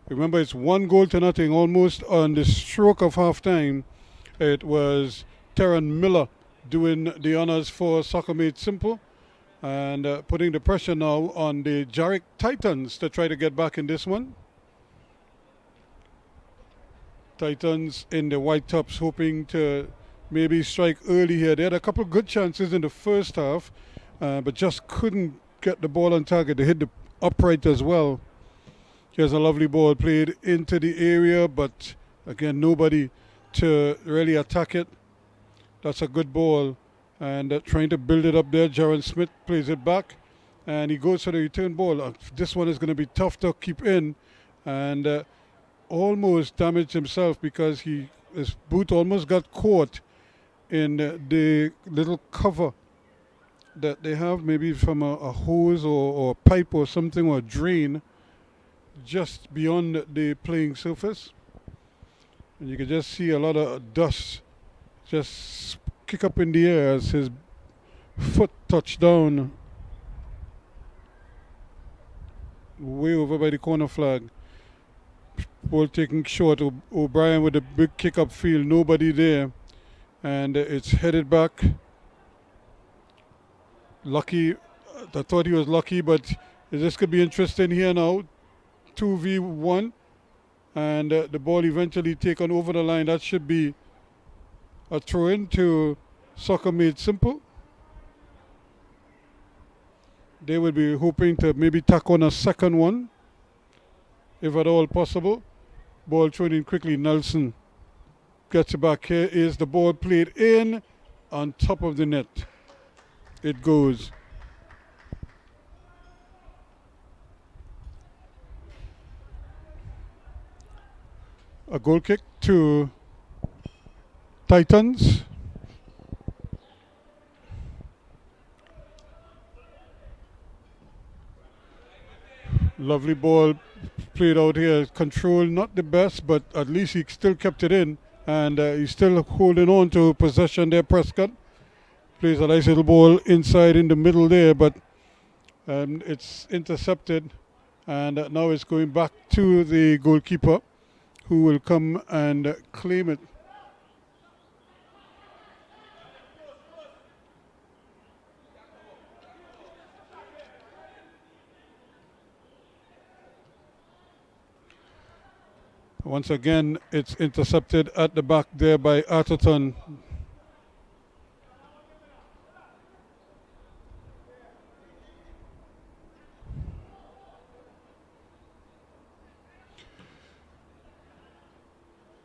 [SPEAKER 1] Remember, it's 1-0, almost on the stroke of half time. It was Terran Miller doing the honors for Soccer Made Simple and putting the pressure now on the Jaric Titans to try to get back in this one. Titans in the white tops hoping to maybe strike early here. They had a couple of good chances in the first half, but just couldn't get the ball on target. They hit the upright as well. Here's a lovely ball played into the area, but again, nobody to really attack it. That's a good ball. And trying to build it up there, Jaron Smith plays it back. And he goes for the return ball. This one is going to be tough to keep in. And almost damaged himself because his boot almost got caught in the little cover that they have, maybe from a hose or a pipe or something, or a drain, just beyond the playing surface. And you can just see a lot of dust just kick up in the air as his foot touched down way over by the corner flag. Ball taken short. O'Brien with a big kick up field, nobody there. And it's headed back. Lucky, I thought he was lucky, but this could be interesting here now. 2v1, and the ball eventually taken over the line. That should be a throw-in to Soccer Made Simple. They will be hoping to maybe tack on a second one, if at all possible. Ball thrown in quickly. Nelson gets it back. Here is the ball played in on top of the net. It goes. A goal kick to Titans. Lovely ball played out here. Control not the best, but at least he still kept it in. And he's still holding on to possession there, Prescott. Plays a nice little ball inside in the middle there, but it's intercepted. And now it's going back to the goalkeeper, who will come and claim it. Once again, it's intercepted at the back there by Atherton.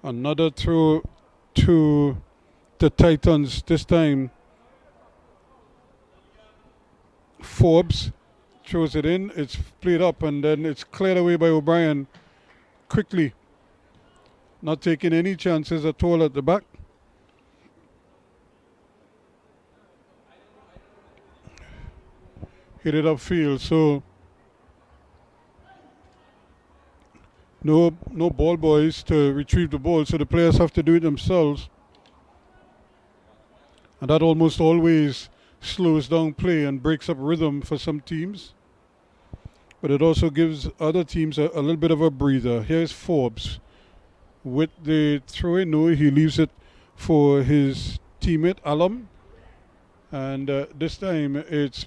[SPEAKER 1] Another throw to the Titans. This time Forbes throws it in. It's played up and then it's cleared away by O'Brien quickly. Not taking any chances at all at the back. Hit it upfield, so no ball boys to retrieve the ball, so the players have to do it themselves. And that almost always slows down play and breaks up rhythm for some teams. But it also gives other teams a little bit of a breather. Here's Forbes with the throw-in. No, he leaves it for his teammate Alum. And this time it's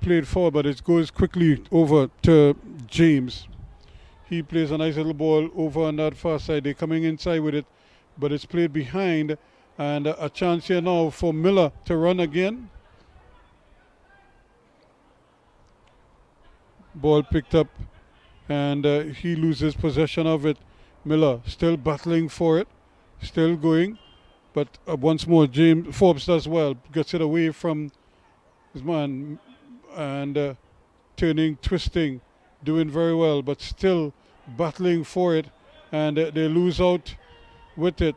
[SPEAKER 1] played forward, but it goes quickly over to James. He plays a nice little ball over on that far side. They're coming inside with it, but it's played behind. And a chance here now for Miller to run again. Ball picked up, and he loses possession of it. Miller still battling for it, still going. But once more, James Forbes does well. Gets it away from his man and turning, twisting, doing very well, but still battling for it. And they lose out with it.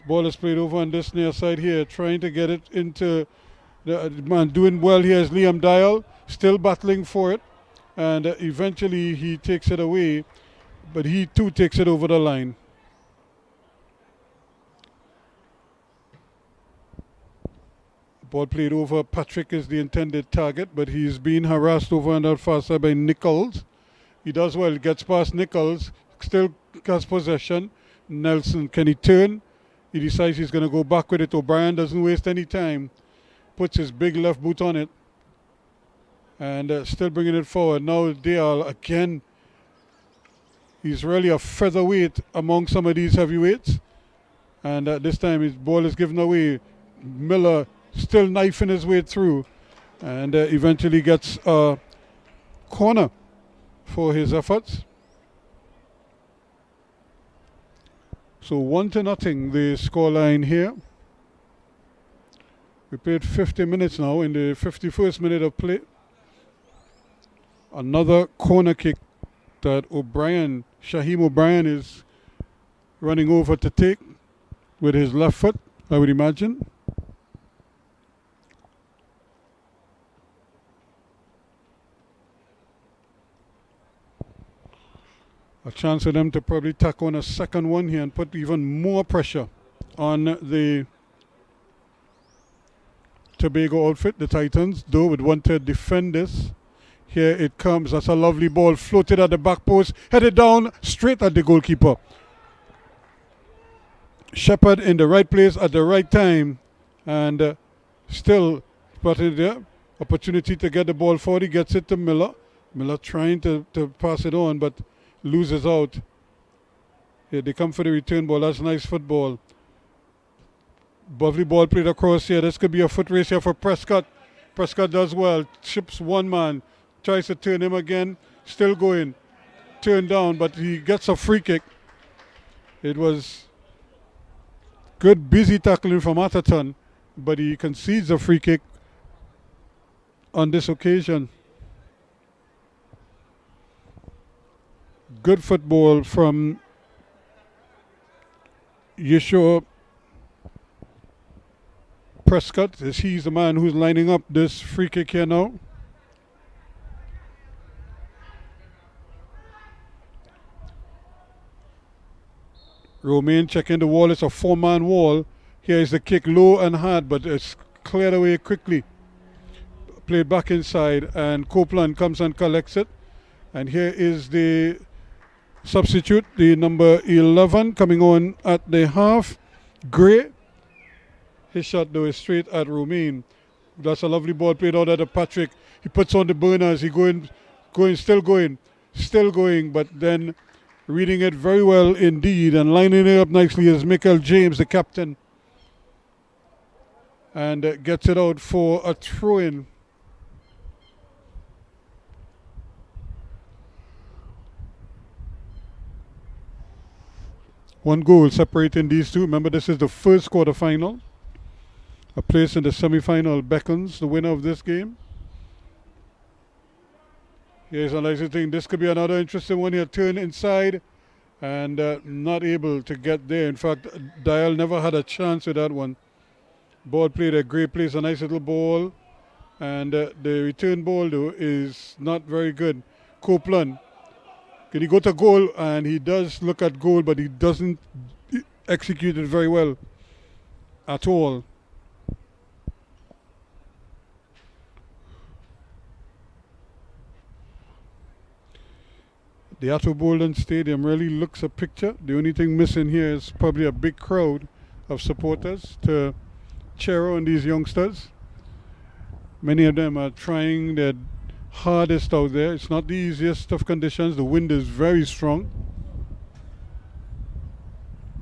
[SPEAKER 1] Ball is played over on this near side here, trying to get it into the man. Doing well here is Liam Dial, still battling for it. And eventually he takes it away, but he too takes it over the line. Ball played over. Patrick is the intended target, but he's being harassed over on that far side by Nichols. He does well, gets past Nichols, still has possession. Nelson, can he turn? He decides he's going to go back with it. O'Brien doesn't waste any time. Puts his big left boot on it. And still bringing it forward. Now Dale again. He's really a featherweight among some of these heavyweights. And this time his ball is given away. Miller still knifing his way through. And eventually gets a corner for his efforts. So 1-0 the scoreline here. We played 50 minutes now in the 51st minute of play. Another corner kick that Shaheem O'Brien is running over to take with his left foot, I would imagine. A chance for them to probably tack on a second one here and put even more pressure on the Tobago outfit, the Titans, though would want to defend this. Here it comes. That's a lovely ball floated at the back post, headed down straight at the goalkeeper. Shepard in the right place at the right time, and still spotted there. Opportunity to get the ball forward. He gets it to Miller. Miller trying to pass it on, but loses out. Here they come for the return ball. That's nice football. Lovely ball played across here. This could be a foot race here for Prescott. Prescott does well. Chips one man. Tries to turn him again. Still going. Turned down, but he gets a free kick. It was good busy tackling from Atherton, but he concedes a free kick on this occasion. Good football from Yeshua Prescott, as he's the man who's lining up this free kick here now. Romain checking the wall. It's a four-man wall. Here is the kick, low and hard, but it's cleared away quickly. Played back inside, and Copeland comes and collects it. And here is the substitute, the number 11, coming on at the half. Gray. His shot, though, is straight at Romain. That's a lovely ball played out at Patrick. He puts on the burners. He still going, but then reading it very well indeed and lining it up nicely is Michael James, the captain. And gets it out for a throw-in. One goal separating these two. Remember, this is the first quarterfinal. A place in the semi-final beckons the winner of this game. Here's a nice thing. This could be another interesting one here. Turn inside and not able to get there. In fact, Dial never had a chance with that one. Ball played a great place, a nice little ball. And the return ball, though, is not very good. Copeland. Can he go to goal? And he does look at goal, but he doesn't execute it very well at all. The Atto Boldon Stadium really looks a picture. The only thing missing here is probably a big crowd of supporters to cheer on these youngsters. Many of them are trying their hardest out there. It's not the easiest of conditions. The wind is very strong,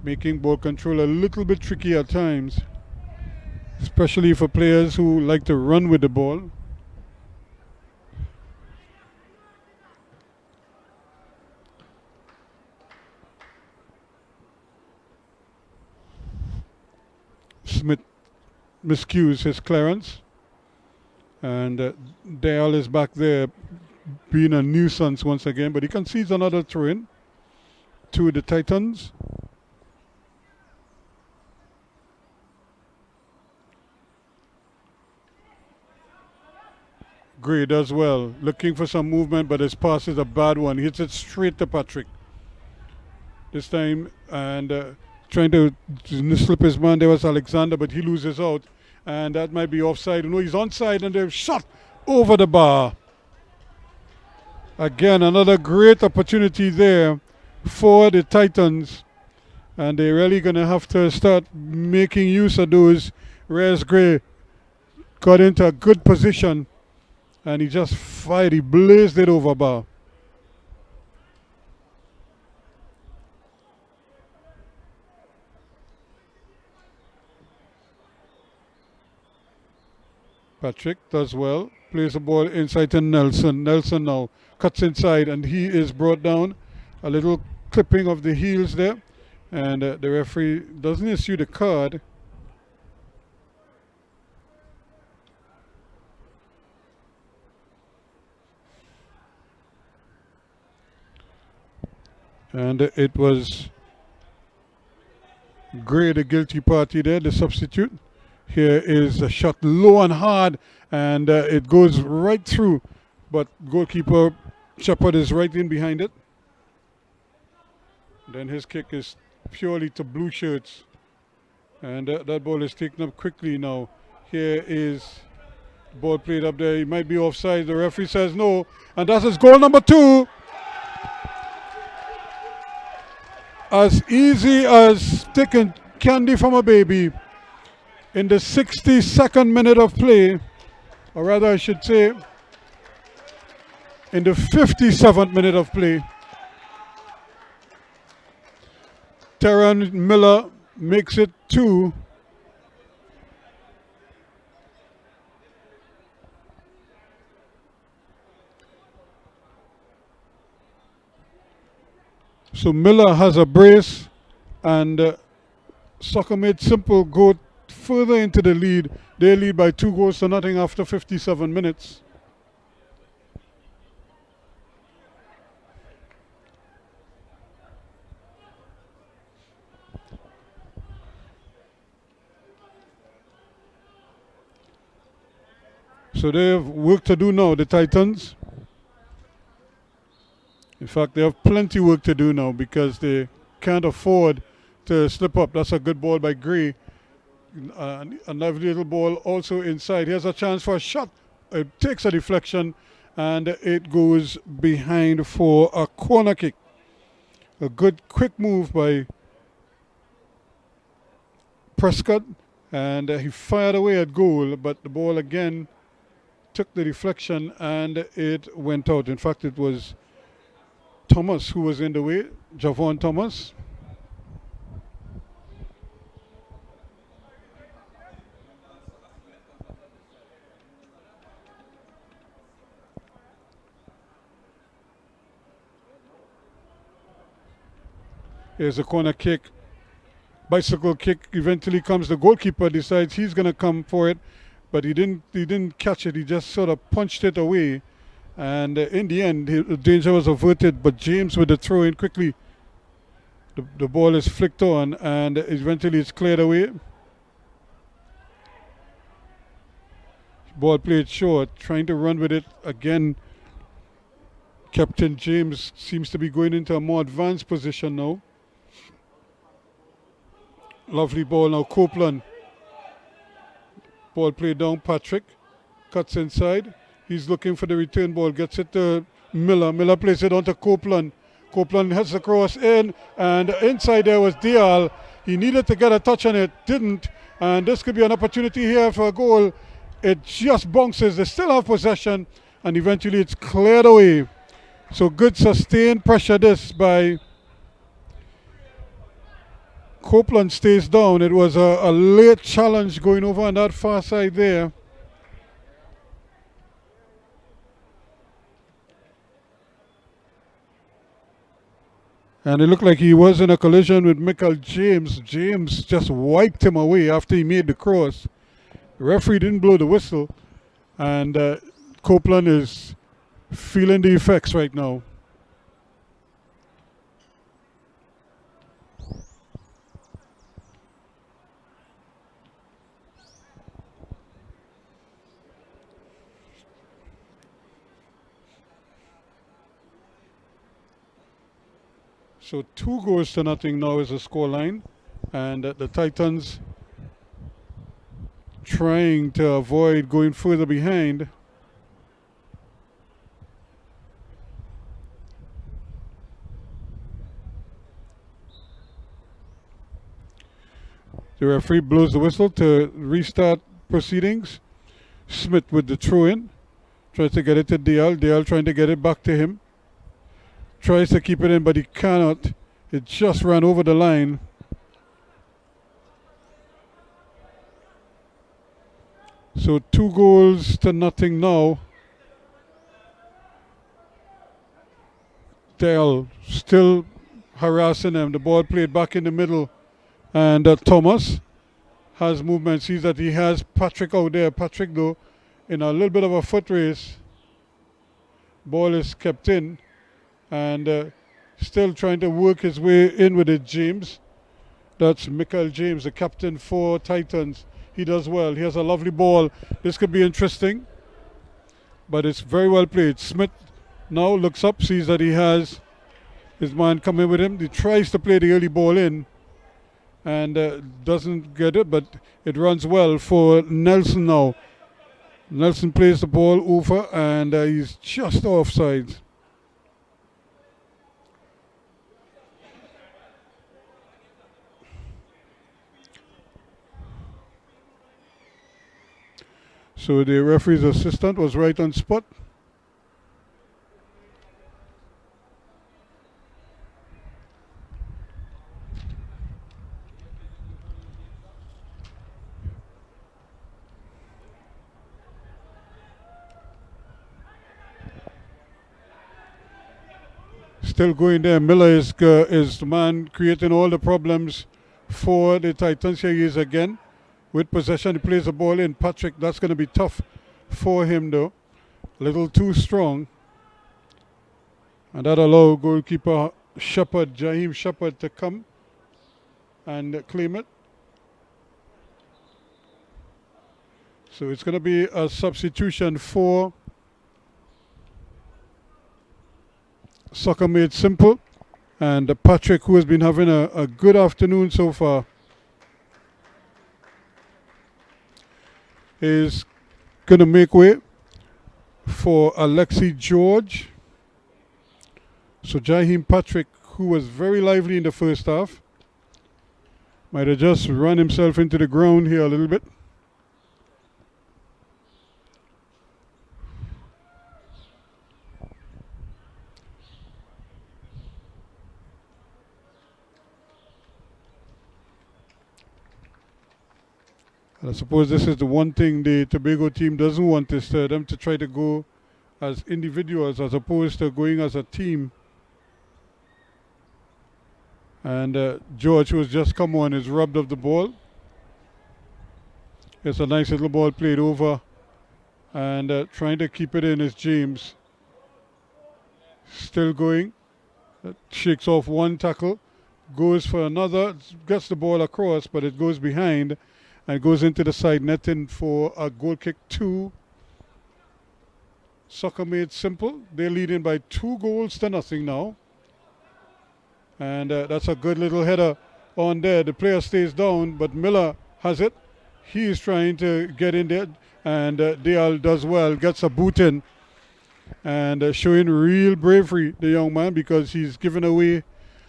[SPEAKER 1] making ball control a little bit tricky at times, especially for players who like to run with the ball. Smith miscues his clearance, and Dale is back there being a nuisance once again, but he concedes another throw-in to the Titans. Gray does well, looking for some movement, but his pass is a bad one. He hits it straight to Patrick this time, and trying to slip his man. There was Alexander, but he loses out. and that might be offside. No, he's onside, and they've shot over the bar. Again, another great opportunity there for the Titans, and they're really going to have to start making use of those. Reyes Gray got into a good position, and he just fired. He blazed it over bar. Patrick does well, plays the ball inside to Nelson. Nelson now cuts inside, and he is brought down. A little clipping of the heels there, and the referee doesn't issue the card. And it was Gray, the guilty party there, the substitute. Here is a shot low and hard, and it goes right through, but goalkeeper Shepard is right in behind it. Then his kick is purely to blue shirts, and that ball is taken up quickly now. Here is the ball played up there. He might be offside. The referee says no, and that is goal number 2. As easy as taking candy from a baby. In the 62nd minute of play, or rather I should say in the 57th minute of play, Terran Miller makes it 2. So Miller has a brace, and Soccer Made Simple go further into the lead. They lead by 2-0 after 57 minutes. So they have work to do now, the Titans. In fact, they have plenty work to do now because they can't afford to slip up. That's a good ball by Gray. A lovely little ball also inside. Here's a chance for a shot. It takes a deflection, and it goes behind for a corner kick. A good quick move by Prescott, and he fired away at goal, but the ball again took the deflection and it went out. In fact, it was Thomas who was in the way, Javon Thomas. Here's a corner kick. Bicycle kick eventually comes. The goalkeeper decides he's going to come for it, but he didn't catch it. He just sort of punched it away. And in the end, the danger was averted, but James with the throw in quickly. The ball is flicked on, and eventually it's cleared away. Ball played short, trying to run with it again. Captain James seems to be going into a more advanced position now. Lovely ball now, Copeland. Ball played down, Patrick. Cuts inside. He's looking for the return ball, gets it to Miller. Miller plays it on to Copeland. Copeland heads across in, and inside there was Dial. He needed to get a touch on it, didn't, and this could be an opportunity here for a goal. It just bounces. They still have possession, and eventually it's cleared away. So good sustained pressure this by Copeland. Stays down. It was a late challenge going over on that far side there. And it looked like he was in a collision with Michael James. James just wiped him away after he made the cross. The referee didn't blow the whistle. And Copeland is feeling the effects right now. So 2-0 now is the scoreline, and the Titans trying to avoid going further behind. The referee blows the whistle to restart proceedings. Smith with the throw-in. Tries to get it to Dial. Dial trying to get it back to him. Tries to keep it in, but he cannot. It just ran over the line. So 2-0 now. Dial still harassing him. The ball played back in the middle. And Thomas has movement. Sees that he has Patrick out there. Patrick, though, in a little bit of a foot race. Ball is kept in. And still trying to work his way in with it, James. That's Michael James, the captain for Titans. He does well. He has a lovely ball. This could be interesting. But it's very well played. Smith now looks up, sees that he has his man coming with him. He tries to play the early ball in and doesn't get it, but it runs well for Nelson now. Nelson plays the ball over and he's just offside. So the referee's assistant was right on spot. Still going there. Miller is the man creating all the problems for the Titans. Here he is again. With possession, he plays the ball in. Patrick, that's going to be tough for him though. A little too strong. And that allowed goalkeeper Shepard, Jaheim Shepard, to come and claim it. So it's going to be a substitution for Soccer Made Simple. And Patrick, who has been having a good afternoon so far, is going to make way for Alexi George. So Jaheim Patrick, who was very lively in the first half, might have just run himself into the ground here a little bit. And I suppose this is the one thing the Tobago team doesn't want, is them to try to go as individuals as opposed to going as a team. And George, who has just come on, is robbed of the ball. It's a nice little ball played over. And trying to keep it in is James. Still going. Shakes off one tackle. Goes for another. Gets the ball across, but it goes behind. And goes into the side netting for a goal kick. 2. Soccer Made Simple. They're leading by 2-0 now. And that's a good little header on there. The player stays down, but Miller has it. He is trying to get in there. And Dial does well. Gets a boot in. And showing real bravery, the young man, because he's given away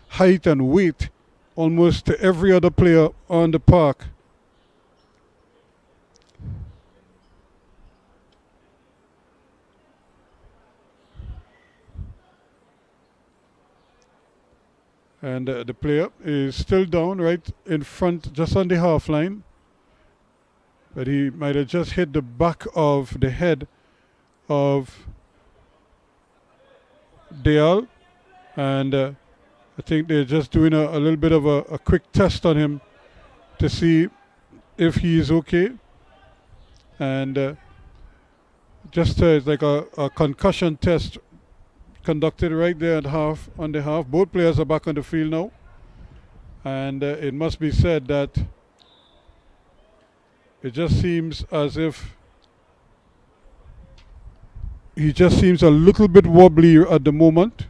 [SPEAKER 1] height and weight almost to every other player on the park. And the player is still down right in front, just on the half line. But he might have just hit the back of the head of Dial. And I think they're just doing a little bit of a quick test on him to see if he is okay. And just it's like a concussion test conducted right there at half, on the half. Both players are back on the field now. And it must be said that it just seems as if he just seems a little bit wobbly at the moment.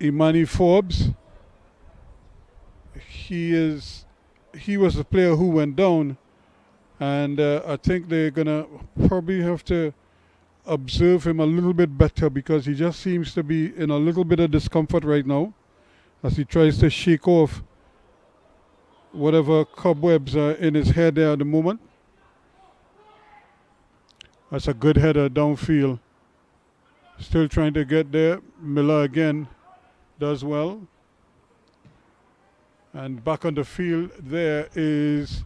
[SPEAKER 1] Imani Forbes, he was the player who went down, and I think they're gonna probably have to observe him a little bit better because he just seems to be in a little bit of discomfort right now as he tries to shake off whatever cobwebs are in his head there at the moment. That's a good header downfield. Still trying to get there. Miller again does well. And back on the field there is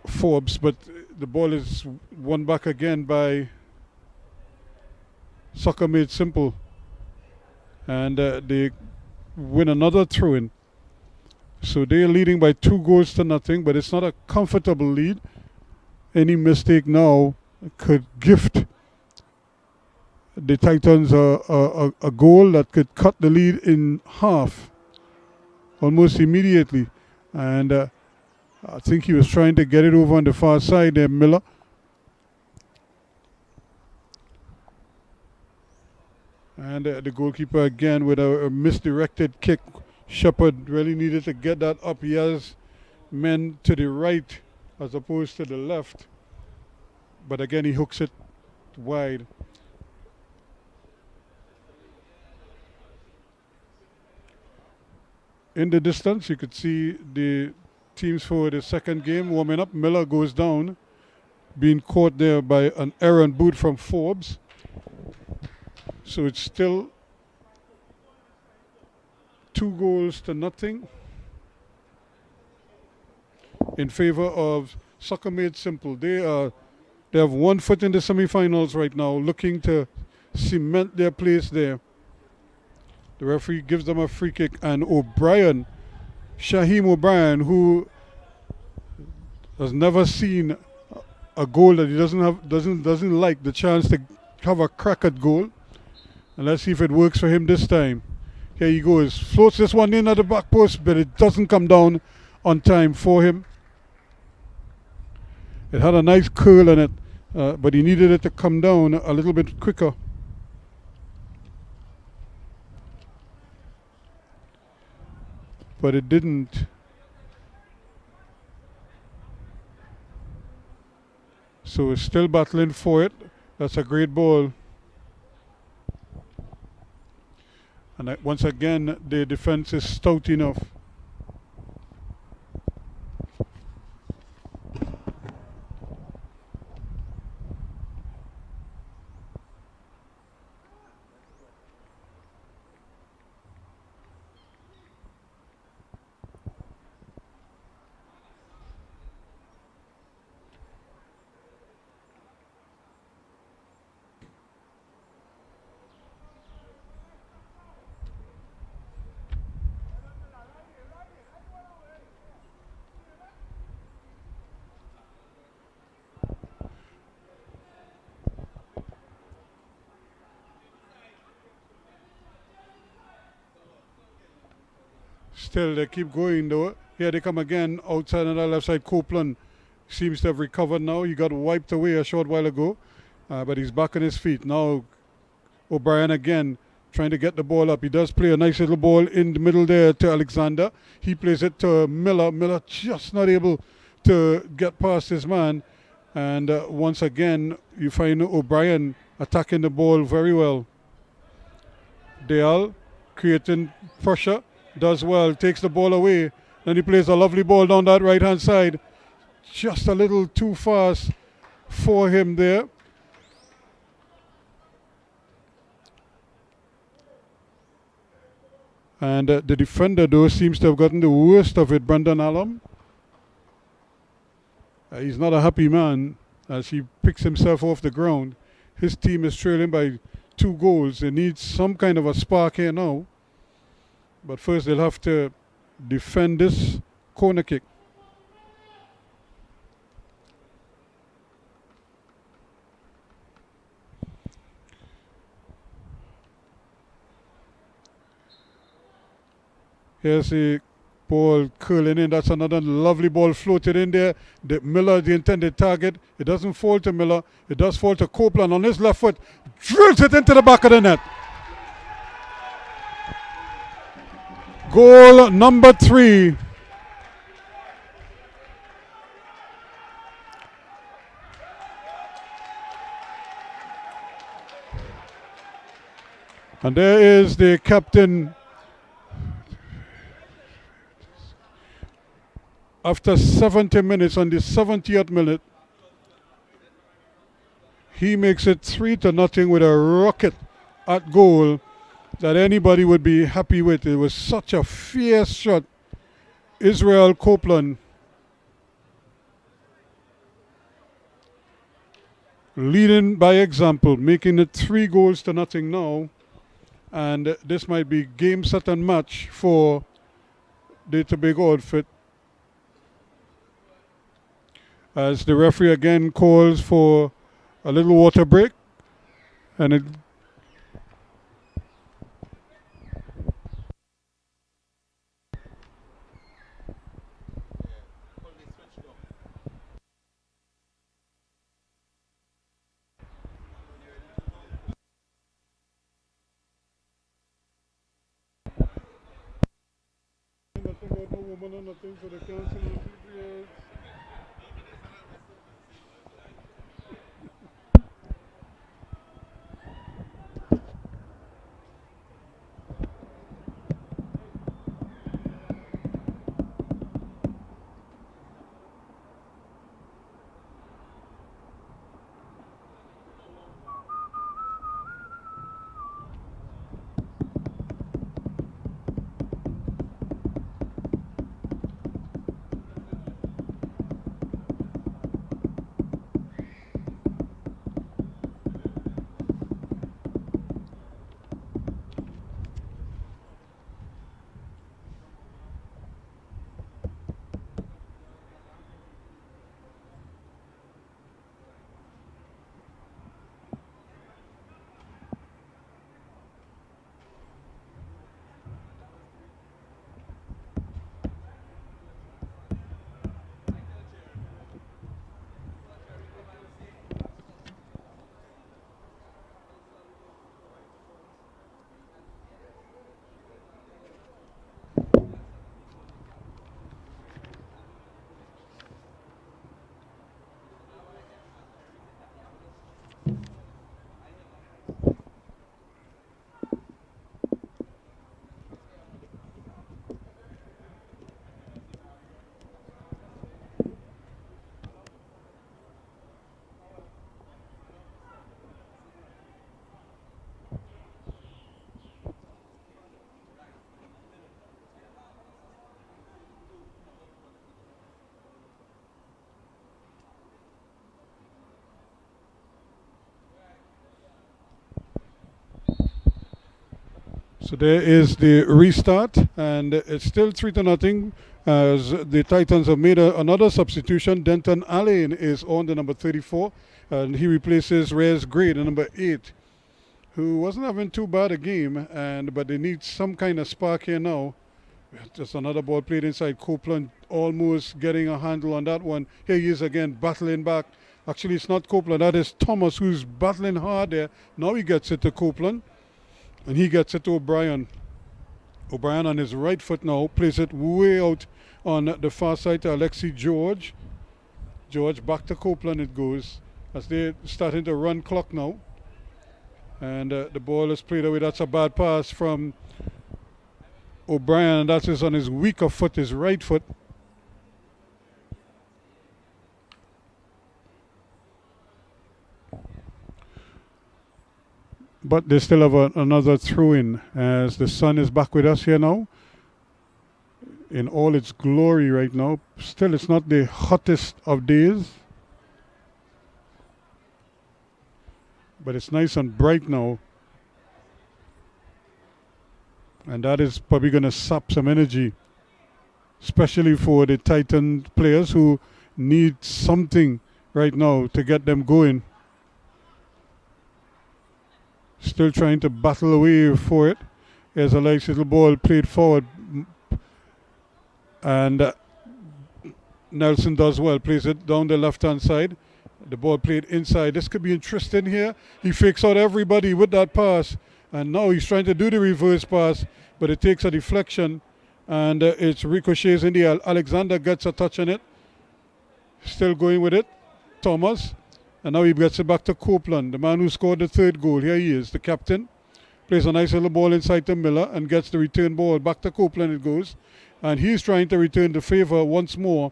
[SPEAKER 1] Forbes, but the ball is won back again by Soccer Made Simple. And they win another throw-in. So they're leading by 2-0, but it's not a comfortable lead. Any mistake now could gift the Titans a goal that could cut the lead in half almost immediately. And I think he was trying to get it over on the far side there, Miller. And the goalkeeper again with a misdirected kick. Shepard really needed to get that up. He has men to the right as opposed to the left. But again, he hooks it wide. In the distance, you could see the teams for the second game warming up. Miller goes down, being caught there by an errant boot from Forbes. So it's still 2-0 in favor of Soccer Made Simple. They have 1 foot in the semifinals right now, looking to cement their place there. The referee gives them a free kick, and Shaheem O'Brien, who has never seen a goal that he doesn't like the chance to have a crack at goal. And let's see if it works for him this time. Here he goes, floats this one in at the back post, but it doesn't come down on time for him. It had a nice curl on it, but he needed it to come down a little bit quicker. But it didn't. So we're still battling for it. That's a great ball. And once again, the defense is stout enough. Still, they keep going though. Here they come again outside on the left side. Copeland seems to have recovered now. He got wiped away a short while ago, but he's back on his feet. Now O'Brien again trying to get the ball up. He does play a nice little ball in the middle there to Alexander. He plays it to Miller. Miller just not able to get past his man. And once again, you find O'Brien attacking the ball very well. Dale creating pressure. Does well, takes the ball away. Then he plays a lovely ball down that right-hand side. Just a little too fast for him there. And the defender, though, seems to have gotten the worst of it, Brendan Allam. He's not a happy man as he picks himself off the ground. His team is trailing by 2 goals. They need some kind of a spark here now. But first they'll have to defend this corner kick. Here's the ball curling in. That's another lovely ball floated in there. Miller, the intended target. It doesn't fall to Miller. It does fall to Copeland on his left foot. Drills it into the back of the net. Goal number 3. And there is the captain. After 70 minutes, on the 70th minute, he makes it 3-0 with a rocket at goal that anybody would be happy with. It was such a fierce shot. Israel Copeland leading by example, making it 3-0 now. And this might be game, set, and match for the Tobago outfit. As the referee again calls for a little water break. And it So there is the restart, and it's still 3-0 as the Titans have made another substitution. Denton Allen is on the number 34, and he replaces Reyes Gray, the number 8, who wasn't having too bad a game, but they need some kind of spark here now. Just another ball played inside. Copeland almost getting a handle on that one. Here he is again battling back. Actually, it's not Copeland, that is Thomas who's battling hard there. Now he gets it to Copeland. And he gets it to O'Brien. O'Brien on his right foot now plays it way out on the far side to Alexi George. George back to Copeland it goes as they're starting to run clock now. And the ball is played away. That's a bad pass from O'Brien. And that is on his weaker foot, his right foot. But they still have another throw-in as the sun is back with us here now in all its glory right now. Still, it's not the hottest of days, but it's nice and bright now. And that is probably going to sap some energy, especially for the Titan players who need something right now to get them going. Still trying to battle away for it. Here's a nice little ball played forward. And Nelson does well. Plays it down the left-hand side. The ball played inside. This could be interesting here. He fakes out everybody with that pass. And now he's trying to do the reverse pass. But it takes a deflection. And it's ricochets in the air. Alexander gets a touch on it. Still going with it. Thomas. And now he gets it back to Copeland, the man who scored the third goal. Here he is, the captain. Plays a nice little ball inside to Miller and gets the return ball. Back to Copeland it goes. And he's trying to return the favor once more.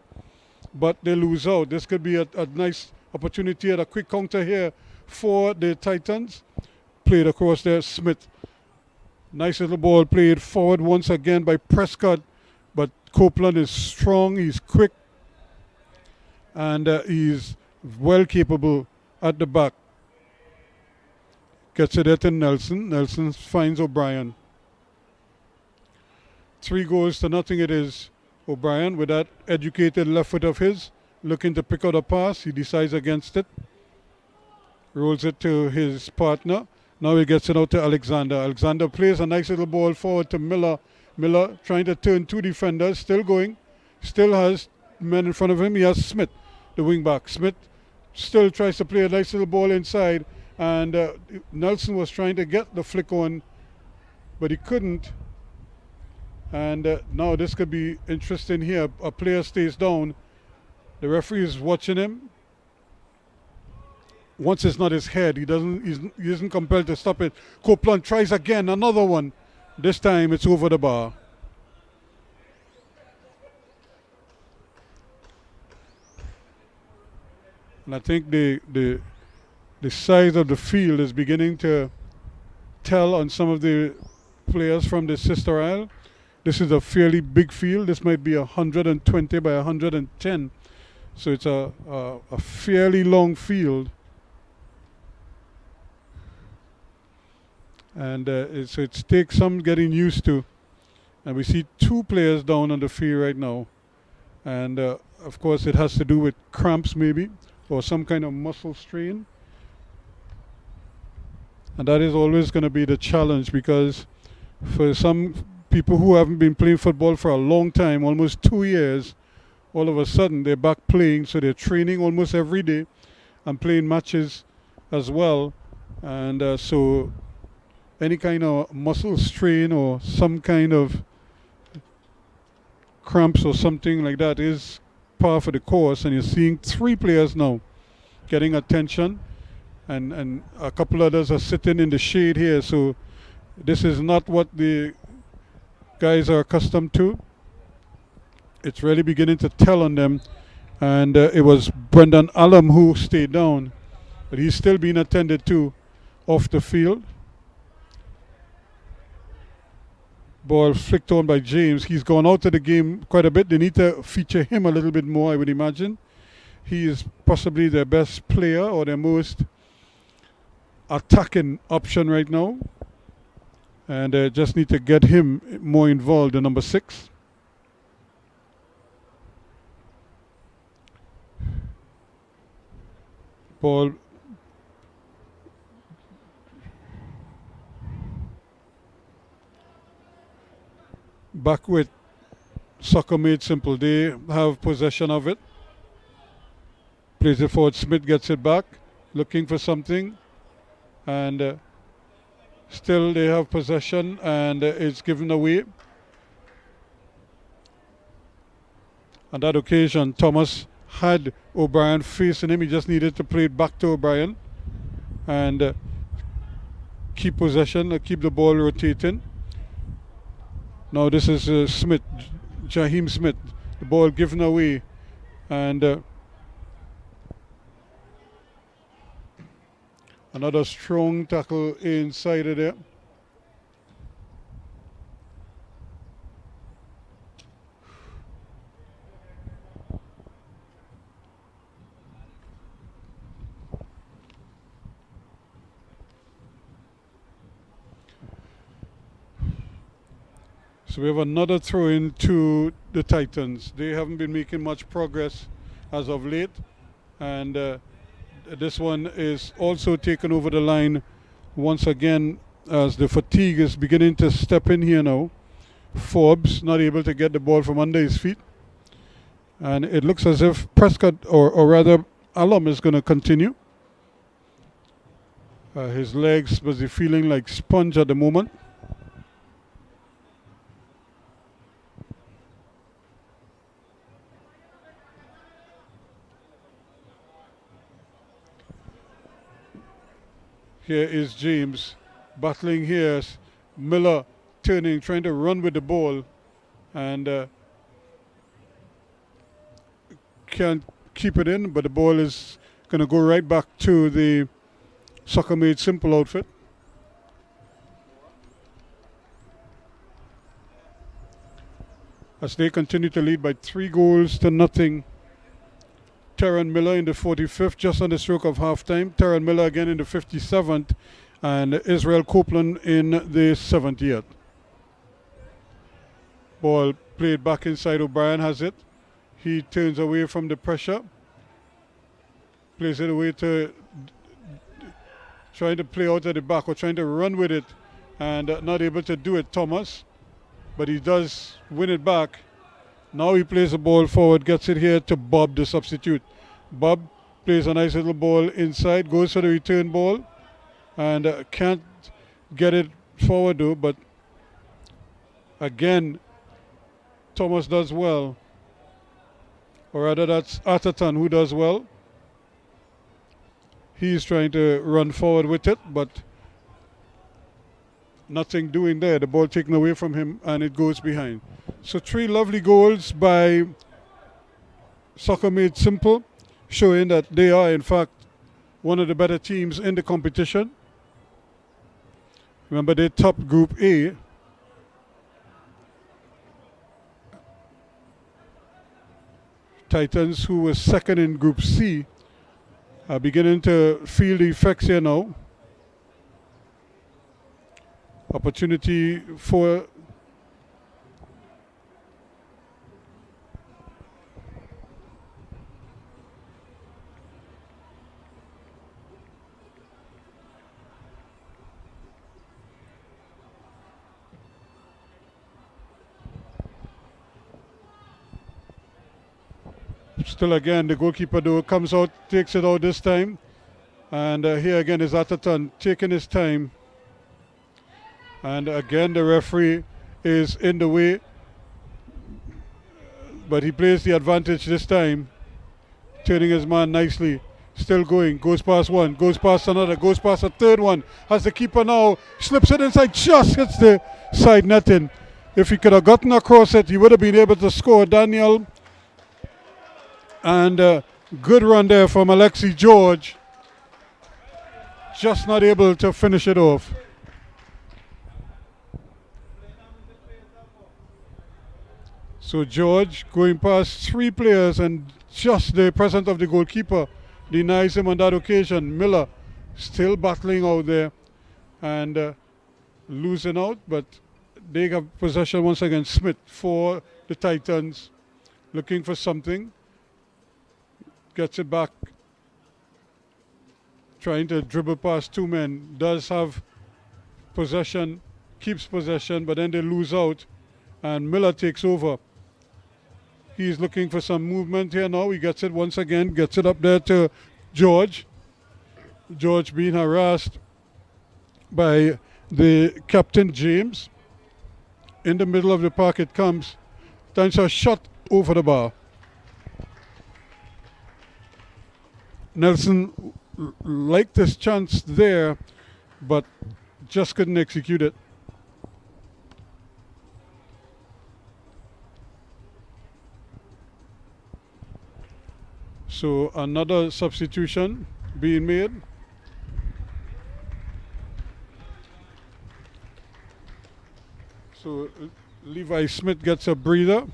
[SPEAKER 1] But they lose out. This could be a nice opportunity at a quick counter here for the Titans. Played across there, Smith. Nice little ball played forward once again by Prescott. But Copeland is strong, he's quick, and he's well capable at the back. Gets it there to Nelson. Nelson finds O'Brien. 3-0 it is. O'Brien with that educated left foot of his, looking to pick out a pass. He decides against it. Rolls it to his partner. Now he gets it out to Alexander. Alexander plays a nice little ball forward to Miller. Miller trying to turn 2 defenders. Still going. Still has men in front of him. He has Smith, the wing back. Smith still tries to play a nice little ball inside. And Nelson was trying to get the flick on, but he couldn't. And now this could be interesting here. A player stays down. The referee is watching him. Once it's not his head, he isn't compelled to stop it. Copeland tries again, another one. This time it's over the bar. And I think the size of the field is beginning to tell on some of the players from the sister isle. This is a fairly big field. This might be 120 by 110. So it's a fairly long field. And so it takes some getting used to. And we see 2 players down on the field right now. And of course it has to do with cramps maybe, or some kind of muscle strain. And that is always going to be the challenge, because for some people who haven't been playing football for a long time, almost 2 years, all of a sudden they're back playing, so they're training almost every day and playing matches as well. And so any kind of muscle strain or some kind of cramps or something like that is par for the course. And you're seeing 3 players now getting attention, and a couple others are sitting in the shade here. So this is not what the guys are accustomed to. It's really beginning to tell on them. And it was Brendan Allam who stayed down, but he's still being attended to off the field. Ball flicked on by James. He's gone out of the game quite a bit. They need to feature him a little bit more, I would imagine. He is possibly their best player or their most attacking option right now. And just need to get him more involved, the number 6. Ball back with Soccer Made Simple. They have possession of it. Plays it forward. Smith gets it back, looking for something. And still they have possession, and it's given away. On that occasion, Thomas had O'Brien facing him. He just needed to play it back to O'Brien and keep possession, keep the ball rotating. Now this is Smith, Jaheim Smith. The ball given away, and another strong tackle inside of there. So we have another throw in to the Titans. They haven't been making much progress as of late, and this one is also taken over the line once again as the fatigue is beginning to step in here now. Forbes not able to get the ball from under his feet, and it looks as if Prescott, or rather Allam, is going to continue. His legs was feeling like sponge at the moment. Here is James battling here. Miller turning, trying to run with the ball, and can't keep it in, but the ball is going to go right back to the Soccer Made Simple outfit. As they continue to lead by 3-0. Terran Miller in the 45th, just on the stroke of halftime. Terran Miller again in the 57th, and Israel Copeland in the 70th. Ball played back inside. O'Brien has it. He turns away from the pressure. Plays it away to trying to play out at the back or trying to run with it, and not able to do it, Thomas. But he does win it back. Now he plays the ball forward, gets it here to Bob, the substitute. Bob plays a nice little ball inside, goes for the return ball, and can't get it forward though, but again, Thomas does well. Or rather, that's Atherton who does well. He's trying to run forward with it, but nothing doing there. The ball taken away from him, and it goes behind. So 3 lovely goals by Soccer Made Simple, showing that they are, in fact, one of the better teams in the competition. Remember, they top Group A. Titans, who was second in Group C, are beginning to feel the effects here now. Opportunity for still again, the goalkeeper though comes out, takes it out this time. And here again is Atherton taking his time. And again, the referee is in the way. But he plays the advantage this time. Turning his man nicely. Still going. Goes past one. Goes past another. Goes past a third one. Has the keeper now. Slips it inside. Just hits the side netting. If he could have gotten across it, he would have been able to score. Daniel. And good run there from Alexi George. Just not able to finish it off. So George going past 3 players, and just the presence of the goalkeeper denies him on that occasion. Miller still battling out there and losing out, but they have possession once again. Smith for the Titans, looking for something. Gets it back, trying to dribble past 2 men. Does have possession, keeps possession, but then they lose out, and Miller takes over. He's looking for some movement here now. He gets it once again, gets it up there to George. George being harassed by the captain, James. In the middle of the park it comes. Times a shot over the bar. Nelson liked his chance there, but just couldn't execute it. So another substitution being made. So Levi Smith gets a breather.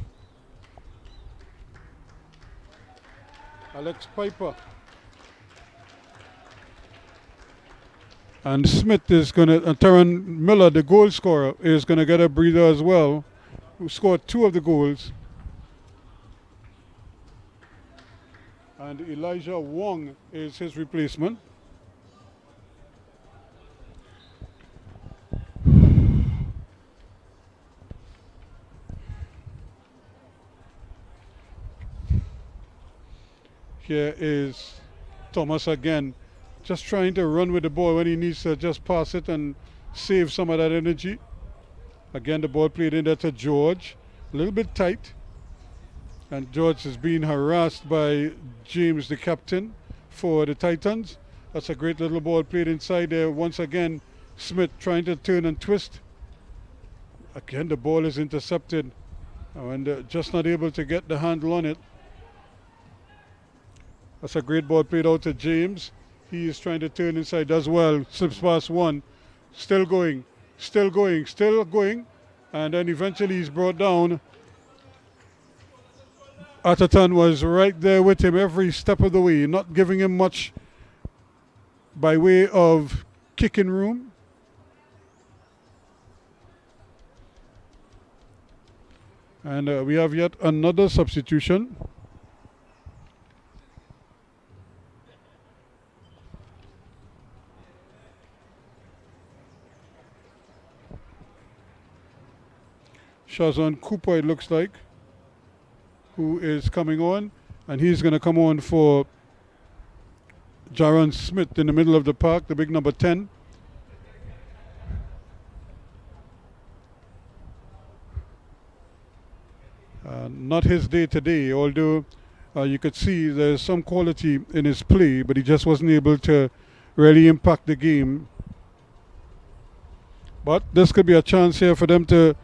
[SPEAKER 1] Alex Piper. And Smith is going to, Terran Miller, the goal scorer, is going to get a breather as well, who scored 2 of the goals. And Elijah Wong is his replacement. Here is Thomas again, just trying to run with the ball when he needs to just pass it and save some of that energy. Again, the ball played in there to George. A little bit tight. And George is being harassed by James, the captain for the Titans. That's a great little ball played inside there. Once again, Smith trying to turn and twist. Again, the ball is intercepted and just not able to get the handle on it. That's a great ball played out to James. He is trying to turn inside, does well, slips past one. Still going, still going, still going. And then eventually he's brought down. Atherton was right there with him every step of the way, not giving him much by way of kicking room. And we have yet another substitution. Shazan Cooper, it looks like, who is coming on, and he's going to come on for Jaron Smith in the middle of the park, the big number 10. Not his day today, although you could see there's some quality in his play, but he just wasn't able to really impact the game. But this could be a chance here for them to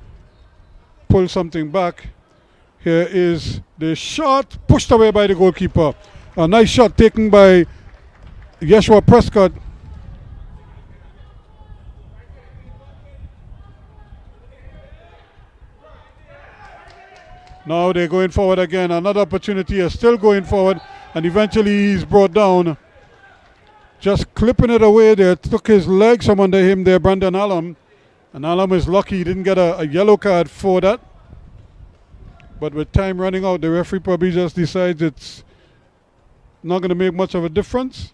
[SPEAKER 1] pull something back. Here is the shot, pushed away by the goalkeeper. A nice shot taken by Yeshua Prescott. Now they're going forward again. Another opportunity is still going forward, and eventually he's brought down. Just clipping it away there. Took his legs from under him there, Brandon Allam. And Allam is lucky he didn't get a yellow card for that. But with time running out, the referee probably just decides it's not going to make much of a difference.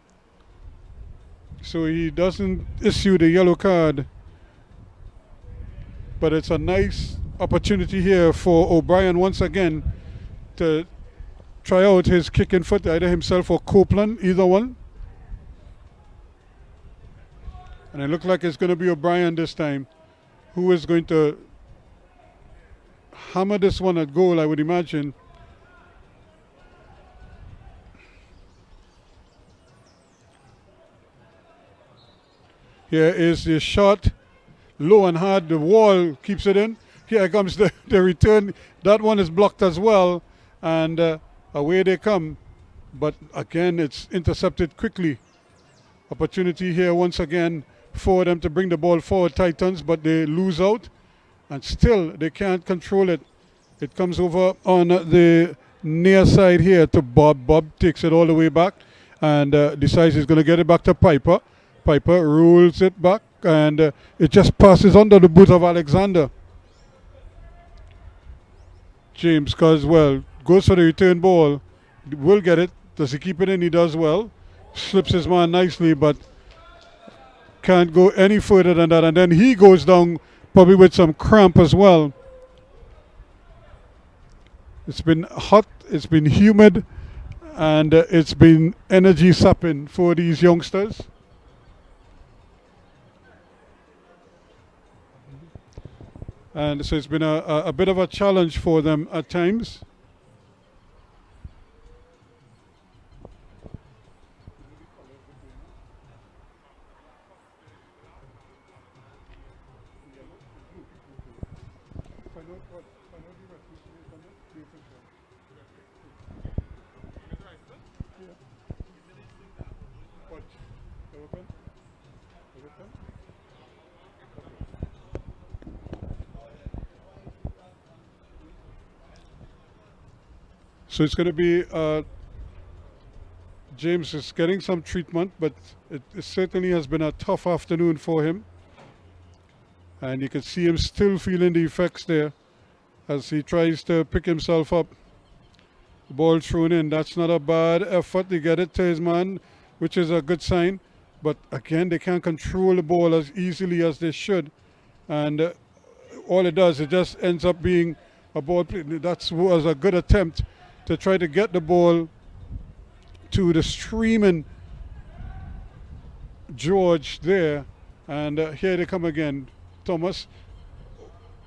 [SPEAKER 1] So he doesn't issue the yellow card. But it's a nice opportunity here for O'Brien once again to try out his kicking foot, either himself or Copeland, either one. And it looks like it's going to be O'Brien this time, who is going to hammer this one at goal, I would imagine. Here is the shot, low and hard, the wall keeps it in. Here comes the return. That one is blocked as well, and away they come. But again, it's intercepted quickly. Opportunity here once again for them to bring the ball forward, Titans, but they lose out, and still they can't control it. It comes over on the near side here to Bob. Bob takes it all the way back and decides he's going to get it back to Piper. Piper rolls it back, and it just passes under the boot of Alexander. James Coswell goes for the return ball, will get it. Does he keep it in? He does well. Slips his man nicely, but can't go any further than that. And then he goes down probably with some cramp as well. It's been hot, it's been humid, and it's been energy sapping for these youngsters. And so it's been a bit of a challenge for them at times. So it's going to be James is getting some treatment, but it certainly has been a tough afternoon for him. And you can see him still feeling the effects there as he tries to pick himself up. The ball thrown in. That's not a bad effort. They get it to his man, which is a good sign. But again, they can't control the ball as easily as they should. And all it does, it just ends up being a ball play. That was a good attempt to try to get the ball to the streaming George there. And here they come again. Thomas,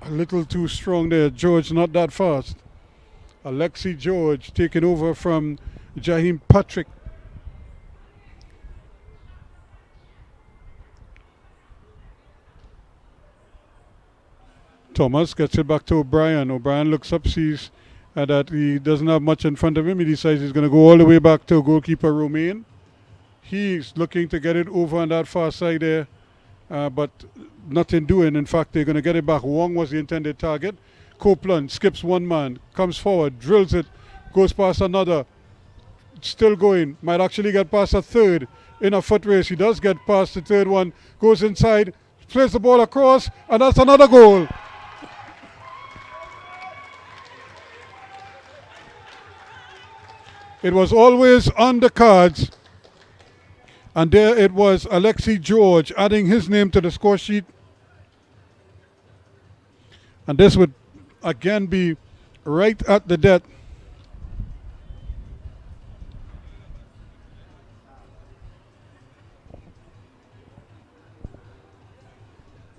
[SPEAKER 1] a little too strong there. George not that fast. Alexi George taking over from Jaheim Patrick. Thomas gets it back to O'Brien. O'Brien looks up, sees that he doesn't have much in front of him. He decides he's going to go all the way back to goalkeeper Romain. He's looking to get it over on that far side there, but nothing doing. In fact, they're going to get it back. Wong was the intended target. Copeland skips one man, comes forward, drills it, goes past another, still going, might actually get past a third in a foot race. He does get past the third one, goes inside, plays the ball across, and that's another goal. It was always on the cards, and there it was, Alexi George adding his name to the score sheet. And this would again be right at the death.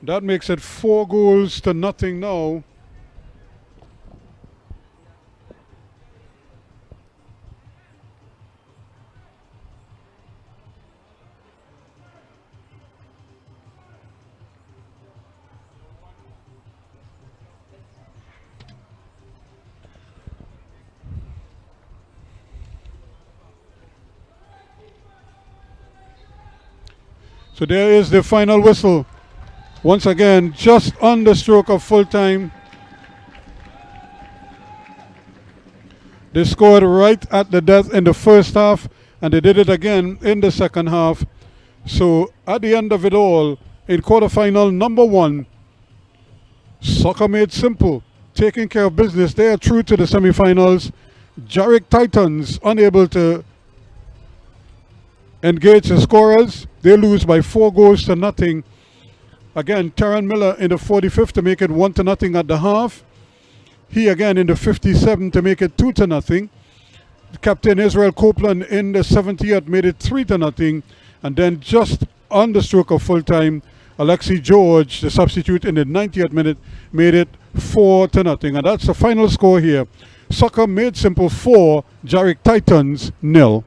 [SPEAKER 1] That makes it 4-0 now. So there is the final whistle. Once again, just on the stroke of full time. They scored right at the death in the first half, and they did it again in the second half. So at the end of it all, in quarterfinal number 1, Soccer Made Simple, taking care of business. They are through to the semifinals. Jaric Titans unable to engage the scorers. They lose by 4-0. Again, Terran Miller in the 45th to make it 1-0 at the half. He again in the 57th to make it 2-0. Captain Israel Copeland in the 70th made it 3-0. And then just on the stroke of full time, Alexi George, the substitute in the 90th minute, made it 4-0. And that's the final score here. Soccer Made Simple 4, Jaric Titans 0.